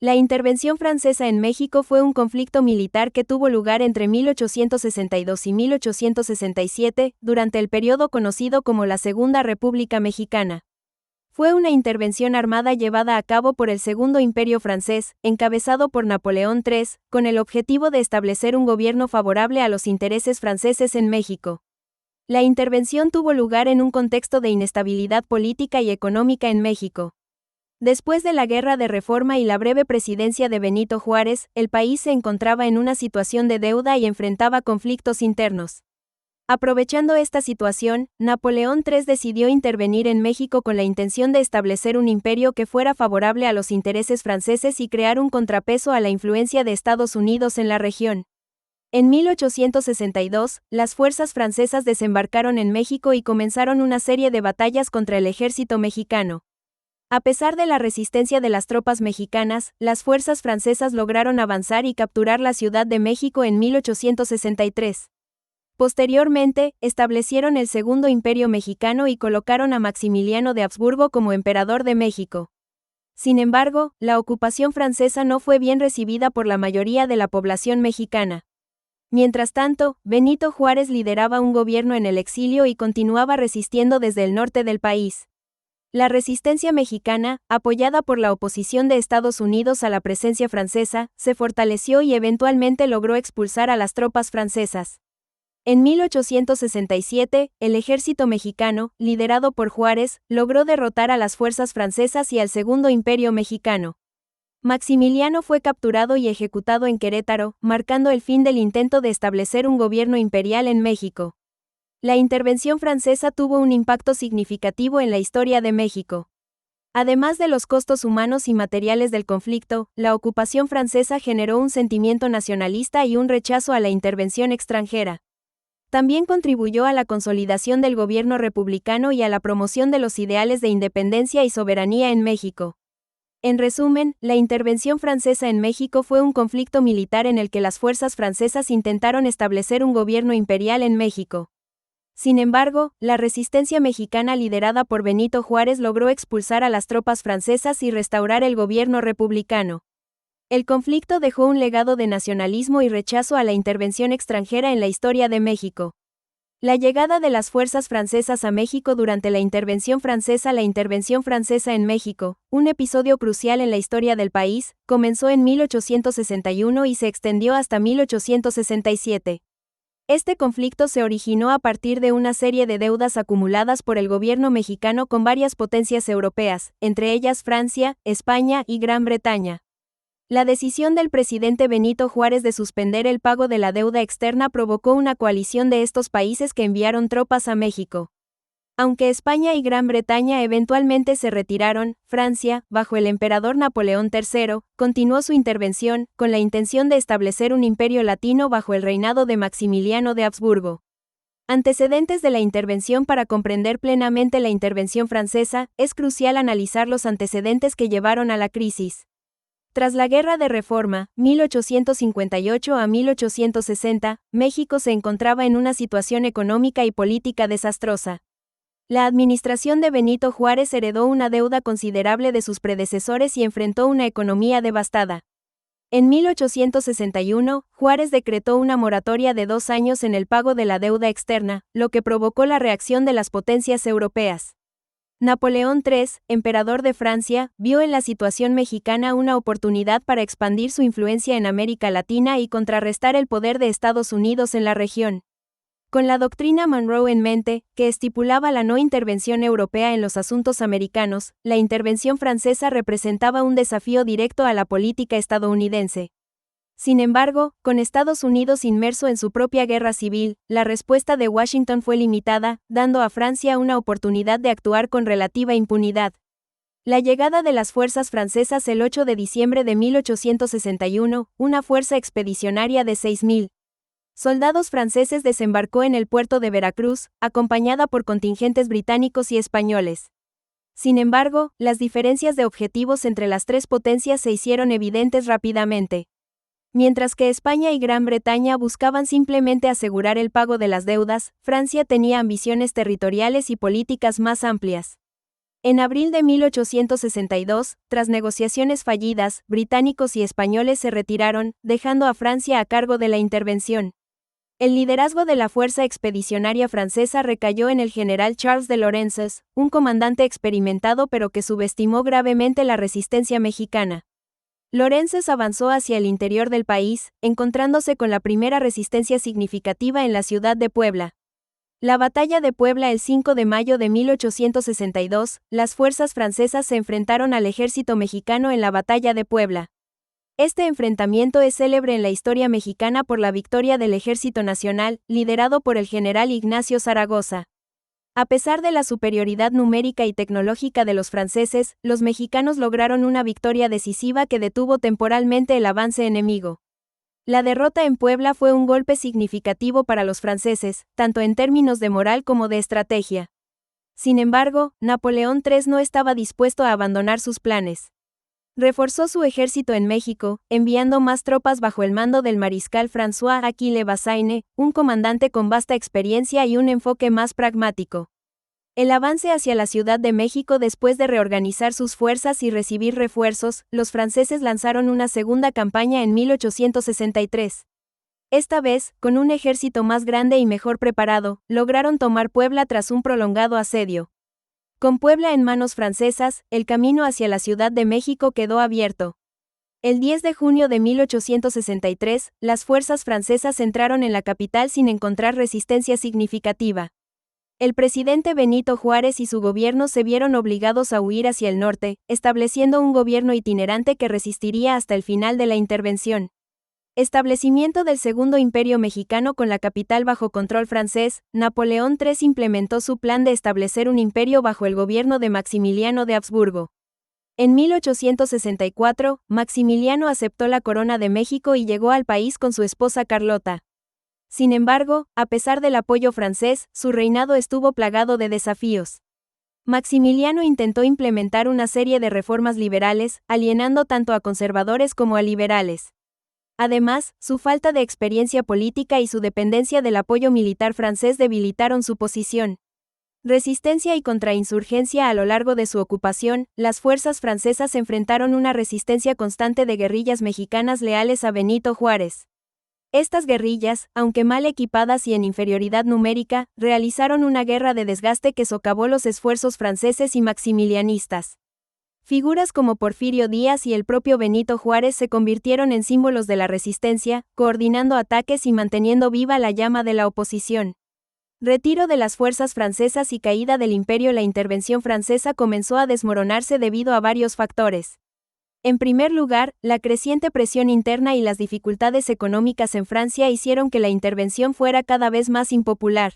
La intervención francesa en México fue un conflicto militar que tuvo lugar entre 1862 y 1867, durante el periodo conocido como la Segunda República Mexicana. Fue una intervención armada llevada a cabo por el Segundo Imperio francés, encabezado por Napoleón III, con el objetivo de establecer un gobierno favorable a los intereses franceses en México. La intervención tuvo lugar en un contexto de inestabilidad política y económica en México. Después de la Guerra de Reforma y la breve presidencia de Benito Juárez, el país se encontraba en una situación de deuda y enfrentaba conflictos internos. Aprovechando esta situación, Napoleón III decidió intervenir en México con la intención de establecer un imperio que fuera favorable a los intereses franceses y crear un contrapeso a la influencia de Estados Unidos en la región. En 1862, las fuerzas francesas desembarcaron en México y comenzaron una serie de batallas contra el ejército mexicano. A pesar de la resistencia de las tropas mexicanas, las fuerzas francesas lograron avanzar y capturar la Ciudad de México en 1863. Posteriormente, establecieron el Segundo Imperio Mexicano y colocaron a Maximiliano de Habsburgo como emperador de México. Sin embargo, la ocupación francesa no fue bien recibida por la mayoría de la población mexicana. Mientras tanto, Benito Juárez lideraba un gobierno en el exilio y continuaba resistiendo desde el norte del país. La resistencia mexicana, apoyada por la oposición de Estados Unidos a la presencia francesa, se fortaleció y eventualmente logró expulsar a las tropas francesas. En 1867, el ejército mexicano, liderado por Juárez, logró derrotar a las fuerzas francesas y al Segundo Imperio Mexicano. Maximiliano fue capturado y ejecutado en Querétaro, marcando el fin del intento de establecer un gobierno imperial en México. La intervención francesa tuvo un impacto significativo en la historia de México. Además de los costos humanos y materiales del conflicto, la ocupación francesa generó un sentimiento nacionalista y un rechazo a la intervención extranjera. También contribuyó a la consolidación del gobierno republicano y a la promoción de los ideales de independencia y soberanía en México. En resumen, la intervención francesa en México fue un conflicto militar en el que las fuerzas francesas intentaron establecer un gobierno imperial en México. Sin embargo, la resistencia mexicana liderada por Benito Juárez logró expulsar a las tropas francesas y restaurar el gobierno republicano. El conflicto dejó un legado de nacionalismo y rechazo a la intervención extranjera en la historia de México. La llegada de las fuerzas francesas a México durante la intervención francesa en México, un episodio crucial en la historia del país, comenzó en 1861 y se extendió hasta 1867. Este conflicto se originó a partir de una serie de deudas acumuladas por el gobierno mexicano con varias potencias europeas, entre ellas Francia, España y Gran Bretaña. La decisión del presidente Benito Juárez de suspender el pago de la deuda externa provocó una coalición de estos países que enviaron tropas a México. Aunque España y Gran Bretaña eventualmente se retiraron, Francia, bajo el emperador Napoleón III, continuó su intervención, con la intención de establecer un imperio latino bajo el reinado de Maximiliano de Habsburgo. Antecedentes de la intervención. Para comprender plenamente la intervención francesa, es crucial analizar los antecedentes que llevaron a la crisis. Tras la Guerra de Reforma, 1858 a 1860, México se encontraba en una situación económica y política desastrosa. La administración de Benito Juárez heredó una deuda considerable de sus predecesores y enfrentó una economía devastada. En 1861, Juárez decretó una moratoria de 2 años en el pago de la deuda externa, lo que provocó la reacción de las potencias europeas. Napoleón III, emperador de Francia, vio en la situación mexicana una oportunidad para expandir su influencia en América Latina y contrarrestar el poder de Estados Unidos en la región. Con la doctrina Monroe en mente, que estipulaba la no intervención europea en los asuntos americanos, la intervención francesa representaba un desafío directo a la política estadounidense. Sin embargo, con Estados Unidos inmerso en su propia guerra civil, la respuesta de Washington fue limitada, dando a Francia una oportunidad de actuar con relativa impunidad. La llegada de las fuerzas francesas el 8 de diciembre de 1861, una fuerza expedicionaria de 6.000 soldados franceses desembarcó en el puerto de Veracruz, acompañada por contingentes británicos y españoles. Sin embargo, las diferencias de objetivos entre las tres potencias se hicieron evidentes rápidamente. Mientras que España y Gran Bretaña buscaban simplemente asegurar el pago de las deudas, Francia tenía ambiciones territoriales y políticas más amplias. En abril de 1862, tras negociaciones fallidas, británicos y españoles se retiraron, dejando a Francia a cargo de la intervención. El liderazgo de la fuerza expedicionaria francesa recayó en el general Charles de Lorenzes, un comandante experimentado pero que subestimó gravemente la resistencia mexicana. Lorenzes avanzó hacia el interior del país, encontrándose con la primera resistencia significativa en la ciudad de Puebla. La batalla de Puebla el 5 de mayo de 1862, las fuerzas francesas se enfrentaron al ejército mexicano en la batalla de Puebla. Este enfrentamiento es célebre en la historia mexicana por la victoria del Ejército Nacional, liderado por el general Ignacio Zaragoza. A pesar de la superioridad numérica y tecnológica de los franceses, los mexicanos lograron una victoria decisiva que detuvo temporalmente el avance enemigo. La derrota en Puebla fue un golpe significativo para los franceses, tanto en términos de moral como de estrategia. Sin embargo, Napoleón III no estaba dispuesto a abandonar sus planes. Reforzó su ejército en México, enviando más tropas bajo el mando del mariscal François-Achille Bazaine, un comandante con vasta experiencia y un enfoque más pragmático. El avance hacia la Ciudad de México después de reorganizar sus fuerzas y recibir refuerzos, los franceses lanzaron una segunda campaña en 1863. Esta vez, con un ejército más grande y mejor preparado, lograron tomar Puebla tras un prolongado asedio. Con Puebla en manos francesas, el camino hacia la Ciudad de México quedó abierto. El 10 de junio de 1863, las fuerzas francesas entraron en la capital sin encontrar resistencia significativa. El presidente Benito Juárez y su gobierno se vieron obligados a huir hacia el norte, estableciendo un gobierno itinerante que resistiría hasta el final de la intervención. Establecimiento del Segundo Imperio Mexicano con la capital bajo control francés, Napoleón III implementó su plan de establecer un imperio bajo el gobierno de Maximiliano de Habsburgo. En 1864, Maximiliano aceptó la corona de México y llegó al país con su esposa Carlota. Sin embargo, a pesar del apoyo francés, su reinado estuvo plagado de desafíos. Maximiliano intentó implementar una serie de reformas liberales, alienando tanto a conservadores como a liberales. Además, su falta de experiencia política y su dependencia del apoyo militar francés debilitaron su posición. Resistencia y contrainsurgencia. A lo largo de su ocupación, las fuerzas francesas enfrentaron una resistencia constante de guerrillas mexicanas leales a Benito Juárez. Estas guerrillas, aunque mal equipadas y en inferioridad numérica, realizaron una guerra de desgaste que socavó los esfuerzos franceses y maximilianistas. Figuras como Porfirio Díaz y el propio Benito Juárez se convirtieron en símbolos de la resistencia, coordinando ataques y manteniendo viva la llama de la oposición. Retiro de las fuerzas francesas y caída del imperio. La intervención francesa comenzó a desmoronarse debido a varios factores. En primer lugar, la creciente presión interna y las dificultades económicas en Francia hicieron que la intervención fuera cada vez más impopular.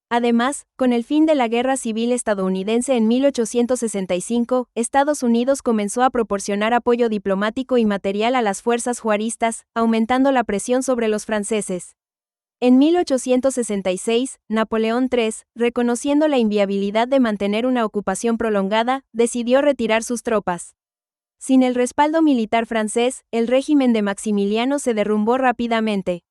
Además, con el fin de la Guerra Civil estadounidense en 1865, Estados Unidos comenzó a proporcionar apoyo diplomático y material a las fuerzas juaristas, aumentando la presión sobre los franceses. En 1866, Napoleón III, reconociendo la inviabilidad de mantener una ocupación prolongada, decidió retirar sus tropas. Sin el respaldo militar francés, el régimen de Maximiliano se derrumbó rápidamente.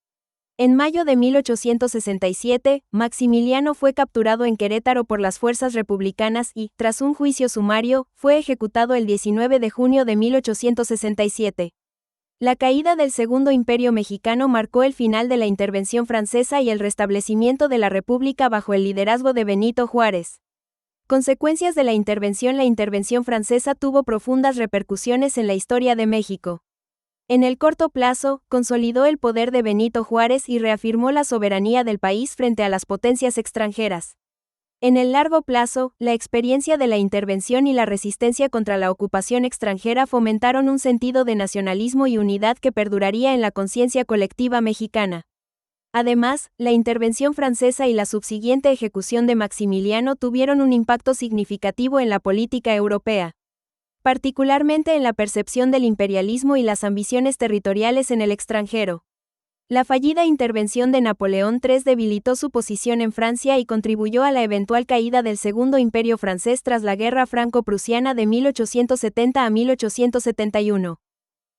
En mayo de 1867, Maximiliano fue capturado en Querétaro por las fuerzas republicanas y, tras un juicio sumario, fue ejecutado el 19 de junio de 1867. La caída del Segundo Imperio Mexicano marcó el final de la intervención francesa y el restablecimiento de la República bajo el liderazgo de Benito Juárez. Consecuencias de la intervención. La intervención francesa tuvo profundas repercusiones en la historia de México. En el corto plazo, consolidó el poder de Benito Juárez y reafirmó la soberanía del país frente a las potencias extranjeras. En el largo plazo, la experiencia de la intervención y la resistencia contra la ocupación extranjera fomentaron un sentido de nacionalismo y unidad que perduraría en la conciencia colectiva mexicana. Además, la intervención francesa y la subsiguiente ejecución de Maximiliano tuvieron un impacto significativo en la política europea, particularmente en la percepción del imperialismo y las ambiciones territoriales en el extranjero. La fallida intervención de Napoleón III debilitó su posición en Francia y contribuyó a la eventual caída del Segundo Imperio francés tras la Guerra Franco-Prusiana de 1870 a 1871.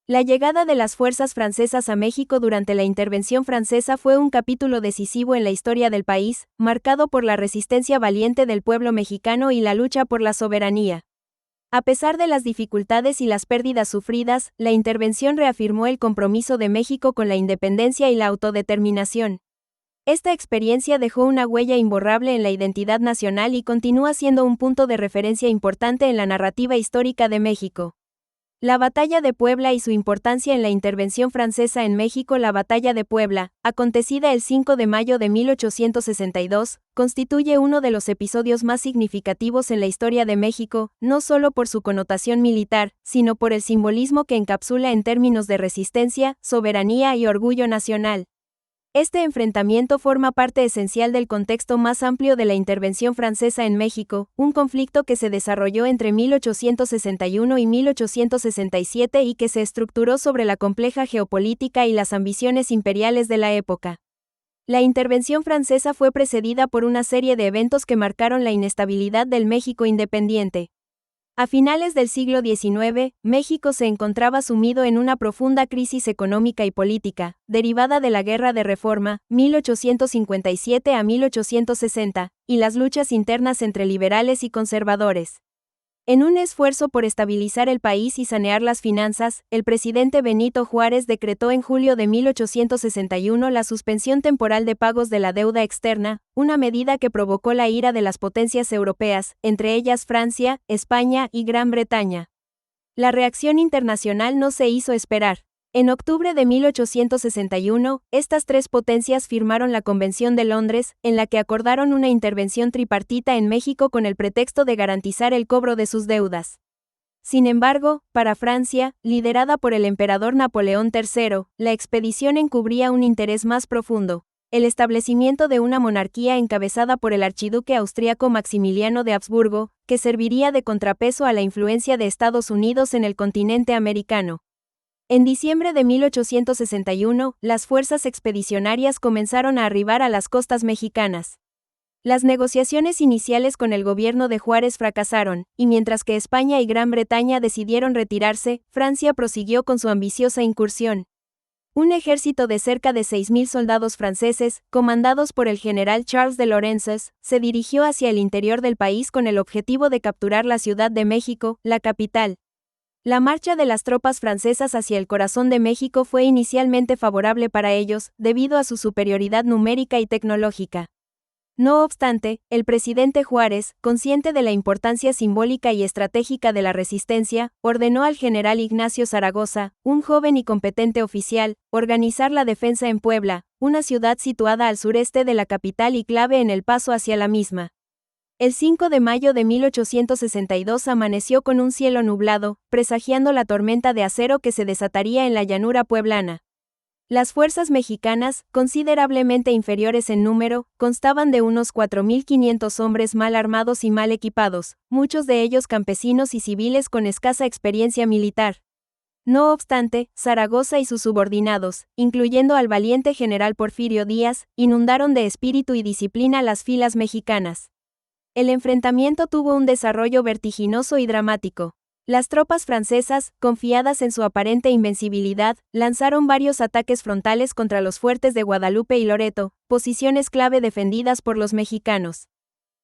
La llegada de las fuerzas francesas a México durante la intervención francesa fue un capítulo decisivo en la historia del país, marcado por la resistencia valiente del pueblo mexicano y la lucha por la soberanía. A pesar de las dificultades y las pérdidas sufridas, la intervención reafirmó el compromiso de México con la independencia y la autodeterminación. Esta experiencia dejó una huella imborrable en la identidad nacional y continúa siendo un punto de referencia importante en la narrativa histórica de México. La Batalla de Puebla y su importancia en la intervención francesa en México. La Batalla de Puebla, acontecida el 5 de mayo de 1862, constituye uno de los episodios más significativos en la historia de México, no solo por su connotación militar, sino por el simbolismo que encapsula en términos de resistencia, soberanía y orgullo nacional. Este enfrentamiento forma parte esencial del contexto más amplio de la intervención francesa en México, un conflicto que se desarrolló entre 1861 y 1867 y que se estructuró sobre la compleja geopolítica y las ambiciones imperiales de la época. La intervención francesa fue precedida por una serie de eventos que marcaron la inestabilidad del México independiente. A finales del siglo XIX, México se encontraba sumido en una profunda crisis económica y política, derivada de la Guerra de Reforma, 1857 a 1860, y las luchas internas entre liberales y conservadores. En un esfuerzo por estabilizar el país y sanear las finanzas, el presidente Benito Juárez decretó en julio de 1861 la suspensión temporal de pagos de la deuda externa, una medida que provocó la ira de las potencias europeas, entre ellas Francia, España y Gran Bretaña. La reacción internacional no se hizo esperar. En octubre de 1861, estas tres potencias firmaron la Convención de Londres, en la que acordaron una intervención tripartita en México con el pretexto de garantizar el cobro de sus deudas. Sin embargo, para Francia, liderada por el emperador Napoleón III, la expedición encubría un interés más profundo: el establecimiento de una monarquía encabezada por el archiduque austríaco Maximiliano de Habsburgo, que serviría de contrapeso a la influencia de Estados Unidos en el continente americano. En diciembre de 1861, las fuerzas expedicionarias comenzaron a arribar a las costas mexicanas. Las negociaciones iniciales con el gobierno de Juárez fracasaron, y mientras que España y Gran Bretaña decidieron retirarse, Francia prosiguió con su ambiciosa incursión. Un ejército de cerca de 6.000 soldados franceses, comandados por el general Charles de Lorenzes, se dirigió hacia el interior del país con el objetivo de capturar la Ciudad de México, la capital. La marcha de las tropas francesas hacia el corazón de México fue inicialmente favorable para ellos, debido a su superioridad numérica y tecnológica. No obstante, el presidente Juárez, consciente de la importancia simbólica y estratégica de la resistencia, ordenó al general Ignacio Zaragoza, un joven y competente oficial, organizar la defensa en Puebla, una ciudad situada al sureste de la capital y clave en el paso hacia la misma. El 5 de mayo de 1862 amaneció con un cielo nublado, presagiando la tormenta de acero que se desataría en la llanura pueblana. Las fuerzas mexicanas, considerablemente inferiores en número, constaban de unos 4.500 hombres mal armados y mal equipados, muchos de ellos campesinos y civiles con escasa experiencia militar. No obstante, Zaragoza y sus subordinados, incluyendo al valiente general Porfirio Díaz, inundaron de espíritu y disciplina las filas mexicanas. El enfrentamiento tuvo un desarrollo vertiginoso y dramático. Las tropas francesas, confiadas en su aparente invencibilidad, lanzaron varios ataques frontales contra los fuertes de Guadalupe y Loreto, posiciones clave defendidas por los mexicanos.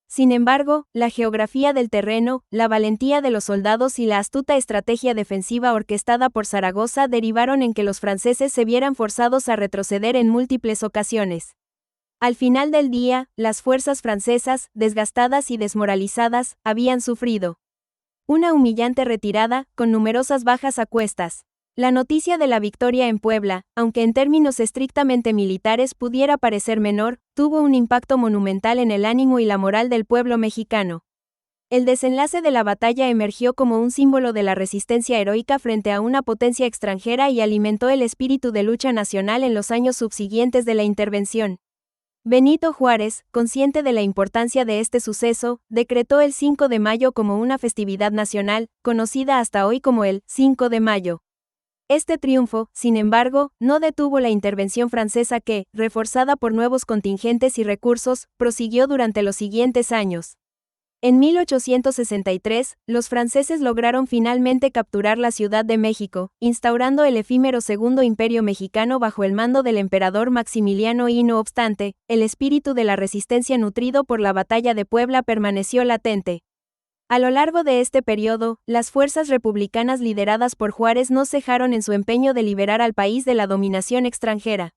Sin embargo, la geografía del terreno, la valentía de los soldados y la astuta estrategia defensiva orquestada por Zaragoza derivaron en que los franceses se vieran forzados a retroceder en múltiples ocasiones. Al final del día, las fuerzas francesas, desgastadas y desmoralizadas, habían sufrido una humillante retirada, con numerosas bajas a cuestas. La noticia de la victoria en Puebla, aunque en términos estrictamente militares pudiera parecer menor, tuvo un impacto monumental en el ánimo y la moral del pueblo mexicano. El desenlace de la batalla emergió como un símbolo de la resistencia heroica frente a una potencia extranjera y alimentó el espíritu de lucha nacional en los años subsiguientes de la intervención. Benito Juárez, consciente de la importancia de este suceso, decretó el 5 de mayo como una festividad nacional, conocida hasta hoy como el 5 de mayo. Este triunfo, sin embargo, no detuvo la intervención francesa que, reforzada por nuevos contingentes y recursos, prosiguió durante los siguientes años. En 1863, los franceses lograron finalmente capturar la Ciudad de México, instaurando el efímero Segundo Imperio Mexicano bajo el mando del emperador Maximiliano y no obstante, el espíritu de la resistencia nutrido por la Batalla de Puebla permaneció latente. A lo largo de este periodo, las fuerzas republicanas lideradas por Juárez no cejaron en su empeño de liberar al país de la dominación extranjera.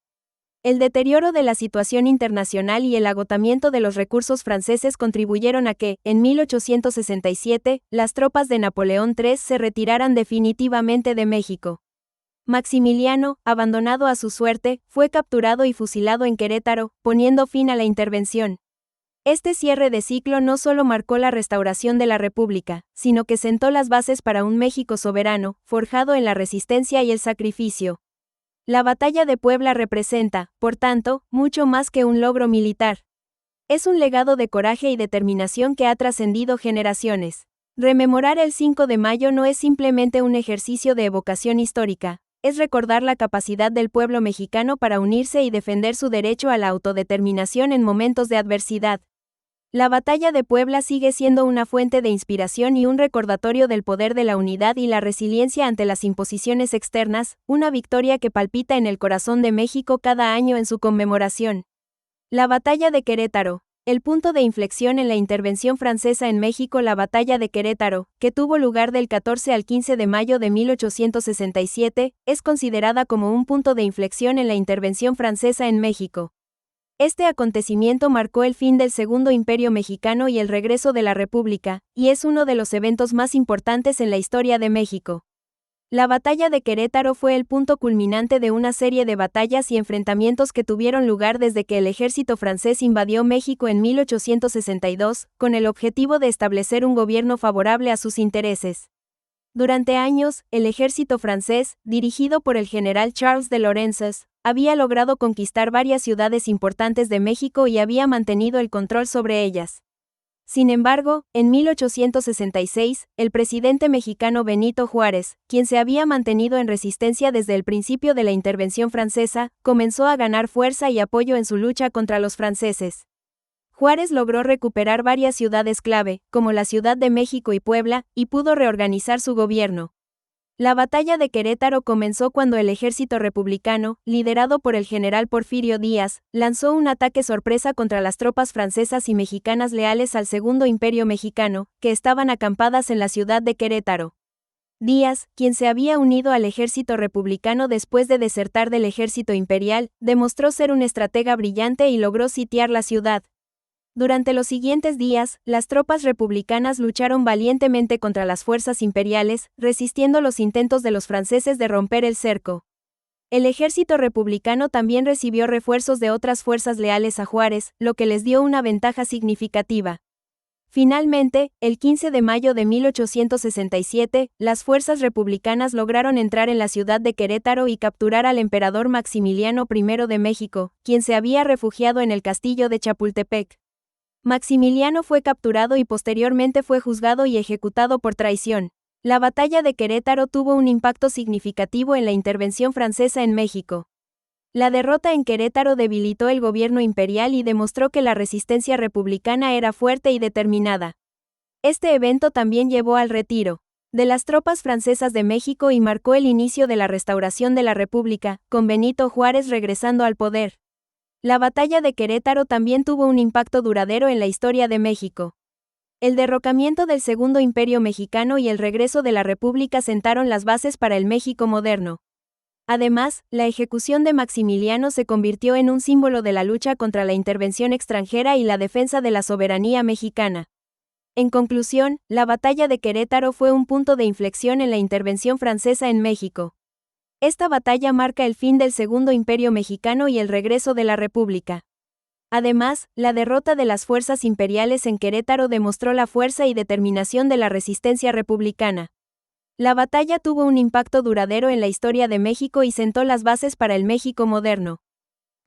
El deterioro de la situación internacional y el agotamiento de los recursos franceses contribuyeron a que, en 1867, las tropas de Napoleón III se retiraran definitivamente de México. Maximiliano, abandonado a su suerte, fue capturado y fusilado en Querétaro, poniendo fin a la intervención. Este cierre de ciclo no solo marcó la restauración de la República, sino que sentó las bases para un México soberano, forjado en la resistencia y el sacrificio. La Batalla de Puebla representa, por tanto, mucho más que un logro militar. Es un legado de coraje y determinación que ha trascendido generaciones. Rememorar el 5 de mayo no es simplemente un ejercicio de evocación histórica, es recordar la capacidad del pueblo mexicano para unirse y defender su derecho a la autodeterminación en momentos de adversidad. La Batalla de Puebla sigue siendo una fuente de inspiración y un recordatorio del poder de la unidad y la resiliencia ante las imposiciones externas, una victoria que palpita en el corazón de México cada año en su conmemoración. La Batalla de Querétaro, el punto de inflexión en la intervención francesa en México. La Batalla de Querétaro, que tuvo lugar del 14 al 15 de mayo de 1867, es considerada como un punto de inflexión en la intervención francesa en México. Este acontecimiento marcó el fin del Segundo Imperio Mexicano y el regreso de la República, y es uno de los eventos más importantes en la historia de México. La Batalla de Querétaro fue el punto culminante de una serie de batallas y enfrentamientos que tuvieron lugar desde que el ejército francés invadió México en 1862, con el objetivo de establecer un gobierno favorable a sus intereses. Durante años, el ejército francés, dirigido por el general Charles de Lorenzes, había logrado conquistar varias ciudades importantes de México y había mantenido el control sobre ellas. Sin embargo, en 1866, el presidente mexicano Benito Juárez, quien se había mantenido en resistencia desde el principio de la intervención francesa, comenzó a ganar fuerza y apoyo en su lucha contra los franceses. Juárez logró recuperar varias ciudades clave, como la Ciudad de México y Puebla, y pudo reorganizar su gobierno. La Batalla de Querétaro comenzó cuando el ejército republicano, liderado por el general Porfirio Díaz, lanzó un ataque sorpresa contra las tropas francesas y mexicanas leales al Segundo Imperio Mexicano, que estaban acampadas en la ciudad de Querétaro. Díaz, quien se había unido al ejército republicano después de desertar del ejército imperial, demostró ser un estratega brillante y logró sitiar la ciudad. Durante los siguientes días, las tropas republicanas lucharon valientemente contra las fuerzas imperiales, resistiendo los intentos de los franceses de romper el cerco. El ejército republicano también recibió refuerzos de otras fuerzas leales a Juárez, lo que les dio una ventaja significativa. Finalmente, el 15 de mayo de 1867, las fuerzas republicanas lograron entrar en la ciudad de Querétaro y capturar al emperador Maximiliano I de México, quien se había refugiado en el castillo de Chapultepec. Maximiliano fue capturado y posteriormente fue juzgado y ejecutado por traición. La Batalla de Querétaro tuvo un impacto significativo en la intervención francesa en México. La derrota en Querétaro debilitó el gobierno imperial y demostró que la resistencia republicana era fuerte y determinada. Este evento también llevó al retiro de las tropas francesas de México y marcó el inicio de la restauración de la República, con Benito Juárez regresando al poder. La Batalla de Querétaro también tuvo un impacto duradero en la historia de México. El derrocamiento del Segundo Imperio Mexicano y el regreso de la República sentaron las bases para el México moderno. Además, la ejecución de Maximiliano se convirtió en un símbolo de la lucha contra la intervención extranjera y la defensa de la soberanía mexicana. En conclusión, la Batalla de Querétaro fue un punto de inflexión en la intervención francesa en México. Esta batalla marca el fin del Segundo Imperio Mexicano y el regreso de la República. Además, la derrota de las fuerzas imperiales en Querétaro demostró la fuerza y determinación de la resistencia republicana. La batalla tuvo un impacto duradero en la historia de México y sentó las bases para el México moderno.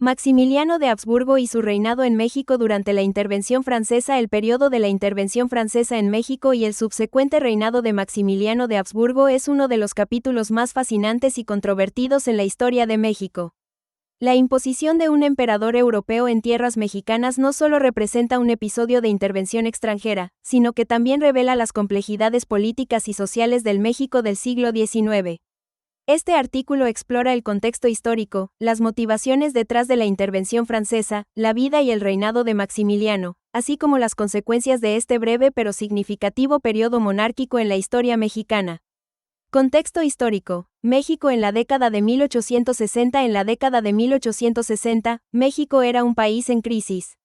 Maximiliano de Habsburgo y su reinado en México durante la intervención francesa. El periodo de la intervención francesa en México y el subsecuente reinado de Maximiliano de Habsburgo es uno de los capítulos más fascinantes y controvertidos en la historia de México. La imposición de un emperador europeo en tierras mexicanas no solo representa un episodio de intervención extranjera, sino que también revela las complejidades políticas y sociales del México del siglo XIX. Este artículo explora el contexto histórico, las motivaciones detrás de la intervención francesa, la vida y el reinado de Maximiliano, así como las consecuencias de este breve pero significativo periodo monárquico en la historia mexicana. Contexto histórico. México en la década de 1860. En la década de 1860, México era un país en crisis.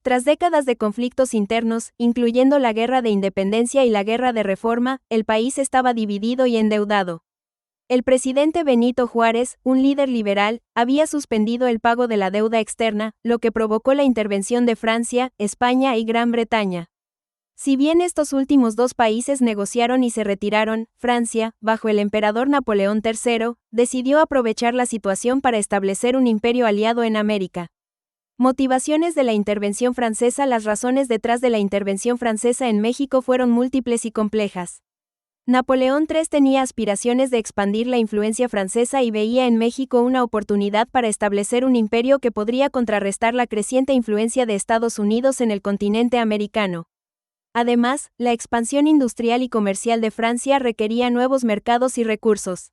Tras décadas de conflictos internos, incluyendo la Guerra de Independencia y la Guerra de Reforma, el país estaba dividido y endeudado. El presidente Benito Juárez, un líder liberal, había suspendido el pago de la deuda externa, lo que provocó la intervención de Francia, España y Gran Bretaña. Si bien estos últimos dos países negociaron y se retiraron, Francia, bajo el emperador Napoleón III, decidió aprovechar la situación para establecer un imperio aliado en América. Motivaciones de la intervención francesa. Las razones detrás de la intervención francesa en México fueron múltiples y complejas. Napoleón III tenía aspiraciones de expandir la influencia francesa y veía en México una oportunidad para establecer un imperio que podría contrarrestar la creciente influencia de Estados Unidos en el continente americano. Además, la expansión industrial y comercial de Francia requería nuevos mercados y recursos.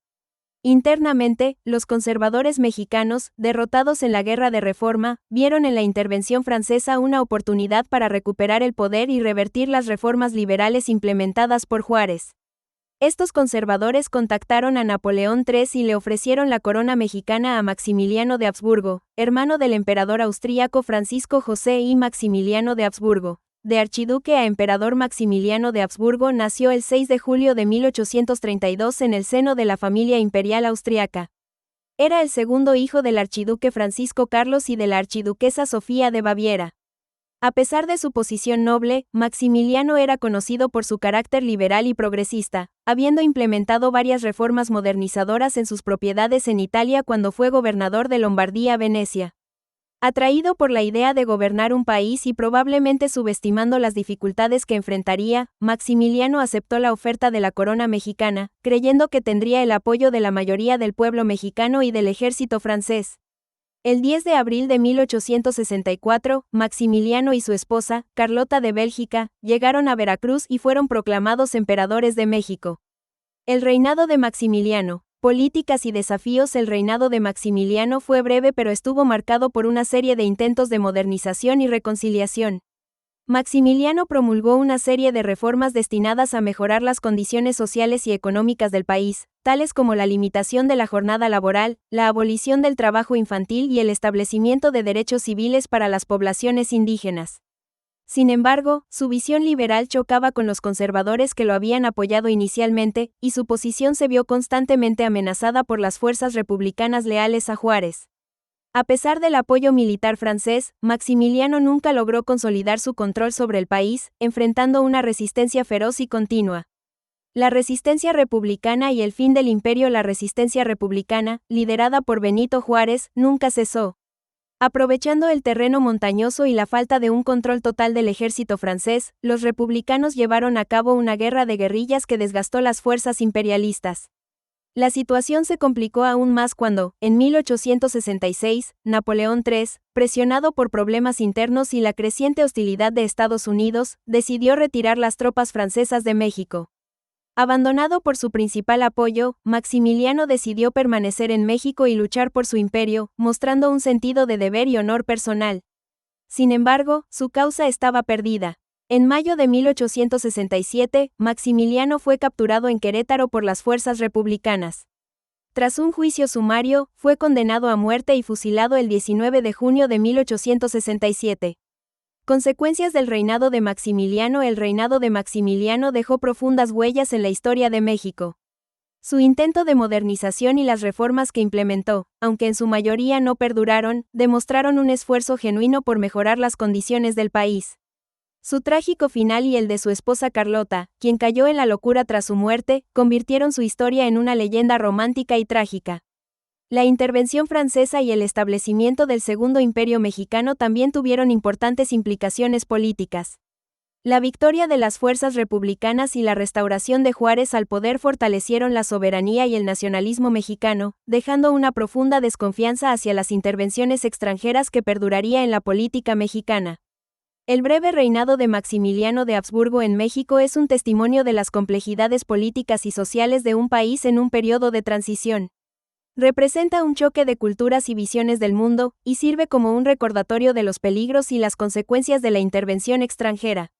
Internamente, los conservadores mexicanos, derrotados en la Guerra de Reforma, vieron en la intervención francesa una oportunidad para recuperar el poder y revertir las reformas liberales implementadas por Juárez. Estos conservadores contactaron a Napoleón III y le ofrecieron la corona mexicana a Maximiliano de Habsburgo, hermano del emperador austríaco Francisco José I. Maximiliano de Habsburgo. De archiduque a emperador. Maximiliano de Habsburgo nació el 6 de julio de 1832 en el seno de la familia imperial austriaca. Era el segundo hijo del archiduque Francisco Carlos y de la archiduquesa Sofía de Baviera. A pesar de su posición noble, Maximiliano era conocido por su carácter liberal y progresista, habiendo implementado varias reformas modernizadoras en sus propiedades en Italia cuando fue gobernador de Lombardía-Venecia. Atraído por la idea de gobernar un país y probablemente subestimando las dificultades que enfrentaría, Maximiliano aceptó la oferta de la corona mexicana, creyendo que tendría el apoyo de la mayoría del pueblo mexicano y del ejército francés. El 10 de abril de 1864, Maximiliano y su esposa, Carlota de Bélgica, llegaron a Veracruz y fueron proclamados emperadores de México. El reinado de Maximiliano. Políticas y desafíos. El reinado de Maximiliano fue breve pero estuvo marcado por una serie de intentos de modernización y reconciliación. Maximiliano promulgó una serie de reformas destinadas a mejorar las condiciones sociales y económicas del país, tales como la limitación de la jornada laboral, la abolición del trabajo infantil y el establecimiento de derechos civiles para las poblaciones indígenas. Sin embargo, su visión liberal chocaba con los conservadores que lo habían apoyado inicialmente, y su posición se vio constantemente amenazada por las fuerzas republicanas leales a Juárez. A pesar del apoyo militar francés, Maximiliano nunca logró consolidar su control sobre el país, enfrentando una resistencia feroz y continua. La resistencia republicana y el fin del imperio. La resistencia republicana, liderada por Benito Juárez, nunca cesó. Aprovechando el terreno montañoso y la falta de un control total del ejército francés, los republicanos llevaron a cabo una guerra de guerrillas que desgastó las fuerzas imperialistas. La situación se complicó aún más cuando, en 1866, Napoleón III, presionado por problemas internos y la creciente hostilidad de Estados Unidos, decidió retirar las tropas francesas de México. Abandonado por su principal apoyo, Maximiliano decidió permanecer en México y luchar por su imperio, mostrando un sentido de deber y honor personal. Sin embargo, su causa estaba perdida. En mayo de 1867, Maximiliano fue capturado en Querétaro por las fuerzas republicanas. Tras un juicio sumario, fue condenado a muerte y fusilado el 19 de junio de 1867. Consecuencias del reinado de Maximiliano. El reinado de Maximiliano dejó profundas huellas en la historia de México. Su intento de modernización y las reformas que implementó, aunque en su mayoría no perduraron, demostraron un esfuerzo genuino por mejorar las condiciones del país. Su trágico final y el de su esposa Carlota, quien cayó en la locura tras su muerte, convirtieron su historia en una leyenda romántica y trágica. La intervención francesa y el establecimiento del Segundo Imperio Mexicano también tuvieron importantes implicaciones políticas. La victoria de las fuerzas republicanas y la restauración de Juárez al poder fortalecieron la soberanía y el nacionalismo mexicano, dejando una profunda desconfianza hacia las intervenciones extranjeras que perduraría en la política mexicana. El breve reinado de Maximiliano de Habsburgo en México es un testimonio de las complejidades políticas y sociales de un país en un periodo de transición. Representa un choque de culturas y visiones del mundo, y sirve como un recordatorio de los peligros y las consecuencias de la intervención extranjera.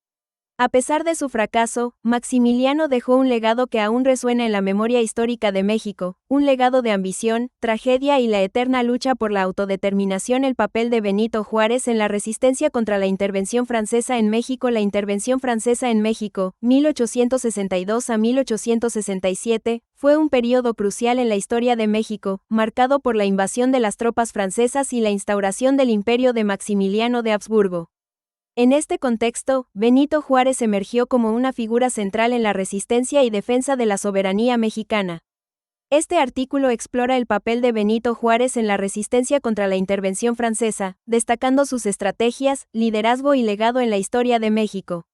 A pesar de su fracaso, Maximiliano dejó un legado que aún resuena en la memoria histórica de México, un legado de ambición, tragedia y la eterna lucha por la autodeterminación. El papel de Benito Juárez en la resistencia contra la intervención francesa en México. La intervención francesa en México, 1862 a 1867, fue un periodo crucial en la historia de México, marcado por la invasión de las tropas francesas y la instauración del imperio de Maximiliano de Habsburgo. En este contexto, Benito Juárez emergió como una figura central en la resistencia y defensa de la soberanía mexicana. Este artículo explora el papel de Benito Juárez en la resistencia contra la intervención francesa, destacando sus estrategias, liderazgo y legado en la historia de México.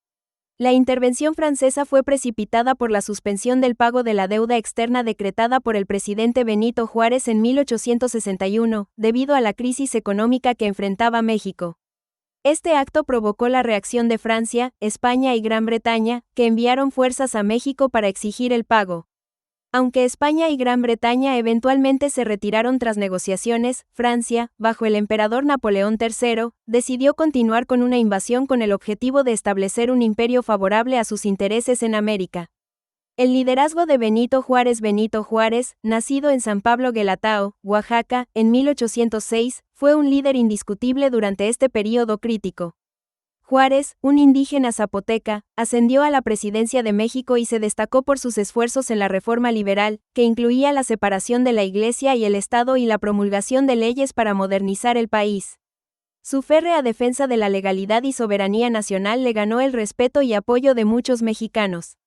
La intervención francesa fue precipitada por la suspensión del pago de la deuda externa decretada por el presidente Benito Juárez en 1861, debido a la crisis económica que enfrentaba México. Este acto provocó la reacción de Francia, España y Gran Bretaña, que enviaron fuerzas a México para exigir el pago. Aunque España y Gran Bretaña eventualmente se retiraron tras negociaciones, Francia, bajo el emperador Napoleón III, decidió continuar con una invasión con el objetivo de establecer un imperio favorable a sus intereses en América. El liderazgo de Benito Juárez, nacido en San Pablo Guelatao, Oaxaca, en 1806, fue un líder indiscutible durante este período crítico. Juárez, un indígena zapoteca, ascendió a la presidencia de México y se destacó por sus esfuerzos en la reforma liberal, que incluía la separación de la Iglesia y el Estado y la promulgación de leyes para modernizar el país. Su férrea defensa de la legalidad y soberanía nacional le ganó el respeto y apoyo de muchos mexicanos.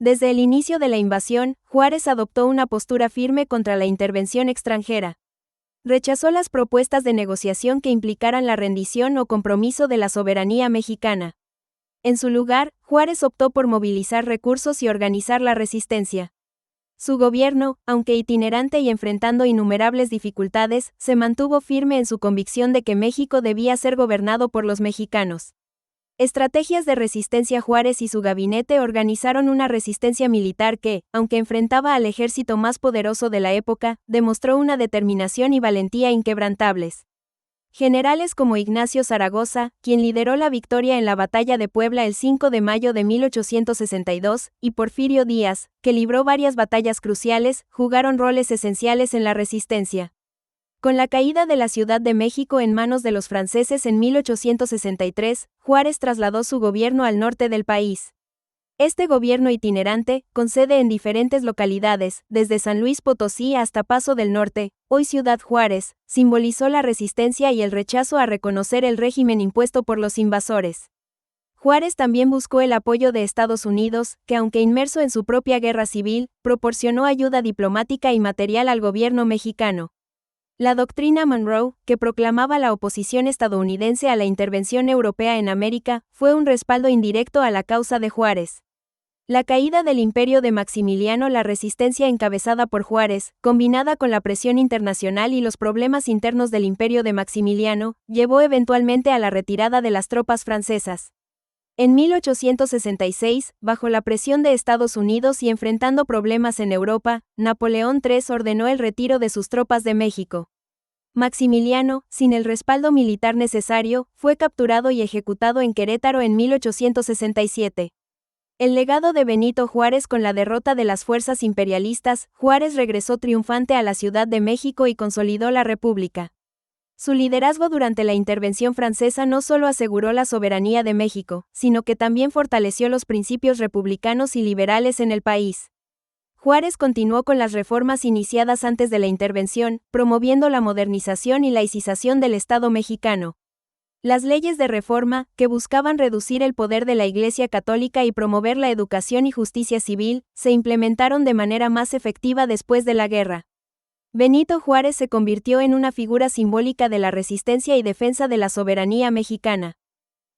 Desde el inicio de la invasión, Juárez adoptó una postura firme contra la intervención extranjera. Rechazó las propuestas de negociación que implicaran la rendición o compromiso de la soberanía mexicana. En su lugar, Juárez optó por movilizar recursos y organizar la resistencia. Su gobierno, aunque itinerante y enfrentando innumerables dificultades, se mantuvo firme en su convicción de que México debía ser gobernado por los mexicanos. Estrategias de resistencia. Juárez y su gabinete organizaron una resistencia militar que, aunque enfrentaba al ejército más poderoso de la época, demostró una determinación y valentía inquebrantables. Generales como Ignacio Zaragoza, quien lideró la victoria en la Batalla de Puebla el 5 de mayo de 1862, y Porfirio Díaz, que libró varias batallas cruciales, jugaron roles esenciales en la resistencia. Con la caída de la Ciudad de México en manos de los franceses en 1863, Juárez trasladó su gobierno al norte del país. Este gobierno itinerante, con sede en diferentes localidades, desde San Luis Potosí hasta Paso del Norte, hoy Ciudad Juárez, simbolizó la resistencia y el rechazo a reconocer el régimen impuesto por los invasores. Juárez también buscó el apoyo de Estados Unidos, que aunque inmerso en su propia guerra civil, proporcionó ayuda diplomática y material al gobierno mexicano. La doctrina Monroe, que proclamaba la oposición estadounidense a la intervención europea en América, fue un respaldo indirecto a la causa de Juárez. La caída del imperio de Maximiliano. La resistencia encabezada por Juárez, combinada con la presión internacional y los problemas internos del imperio de Maximiliano, llevó eventualmente a la retirada de las tropas francesas. En 1866, bajo la presión de Estados Unidos y enfrentando problemas en Europa, Napoleón III ordenó el retiro de sus tropas de México. Maximiliano, sin el respaldo militar necesario, fue capturado y ejecutado en Querétaro en 1867. El legado de Benito Juárez. Con la derrota de las fuerzas imperialistas, Juárez regresó triunfante a la Ciudad de México y consolidó la República. Su liderazgo durante la intervención francesa no solo aseguró la soberanía de México, sino que también fortaleció los principios republicanos y liberales en el país. Juárez continuó con las reformas iniciadas antes de la intervención, promoviendo la modernización y laicización del Estado mexicano. Las leyes de reforma, que buscaban reducir el poder de la Iglesia Católica y promover la educación y justicia civil, se implementaron de manera más efectiva después de la guerra. Benito Juárez se convirtió en una figura simbólica de la resistencia y defensa de la soberanía mexicana.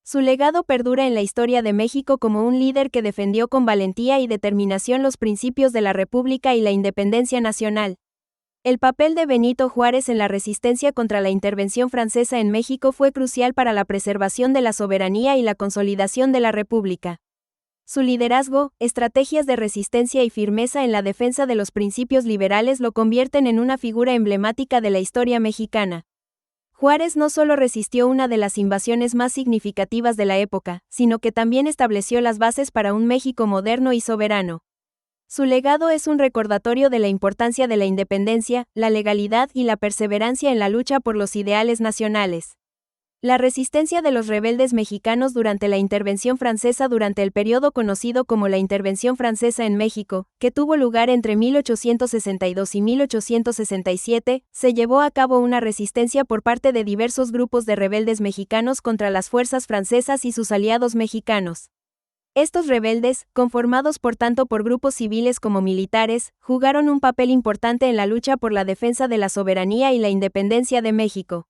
Su legado perdura en la historia de México como un líder que defendió con valentía y determinación los principios de la República y la independencia nacional. El papel de Benito Juárez en la resistencia contra la intervención francesa en México fue crucial para la preservación de la soberanía y la consolidación de la República. Su liderazgo, estrategias de resistencia y firmeza en la defensa de los principios liberales lo convierten en una figura emblemática de la historia mexicana. Juárez no solo resistió una de las invasiones más significativas de la época, sino que también estableció las bases para un México moderno y soberano. Su legado es un recordatorio de la importancia de la independencia, la legalidad y la perseverancia en la lucha por los ideales nacionales. La resistencia de los rebeldes mexicanos durante la intervención francesa durante el periodo conocido como la Intervención Francesa en México, que tuvo lugar entre 1862 y 1867, se llevó a cabo una resistencia por parte de diversos grupos de rebeldes mexicanos contra las fuerzas francesas y sus aliados mexicanos. Estos rebeldes, conformados por tanto por grupos civiles como militares, jugaron un papel importante en la lucha por la defensa de la soberanía y la independencia de México.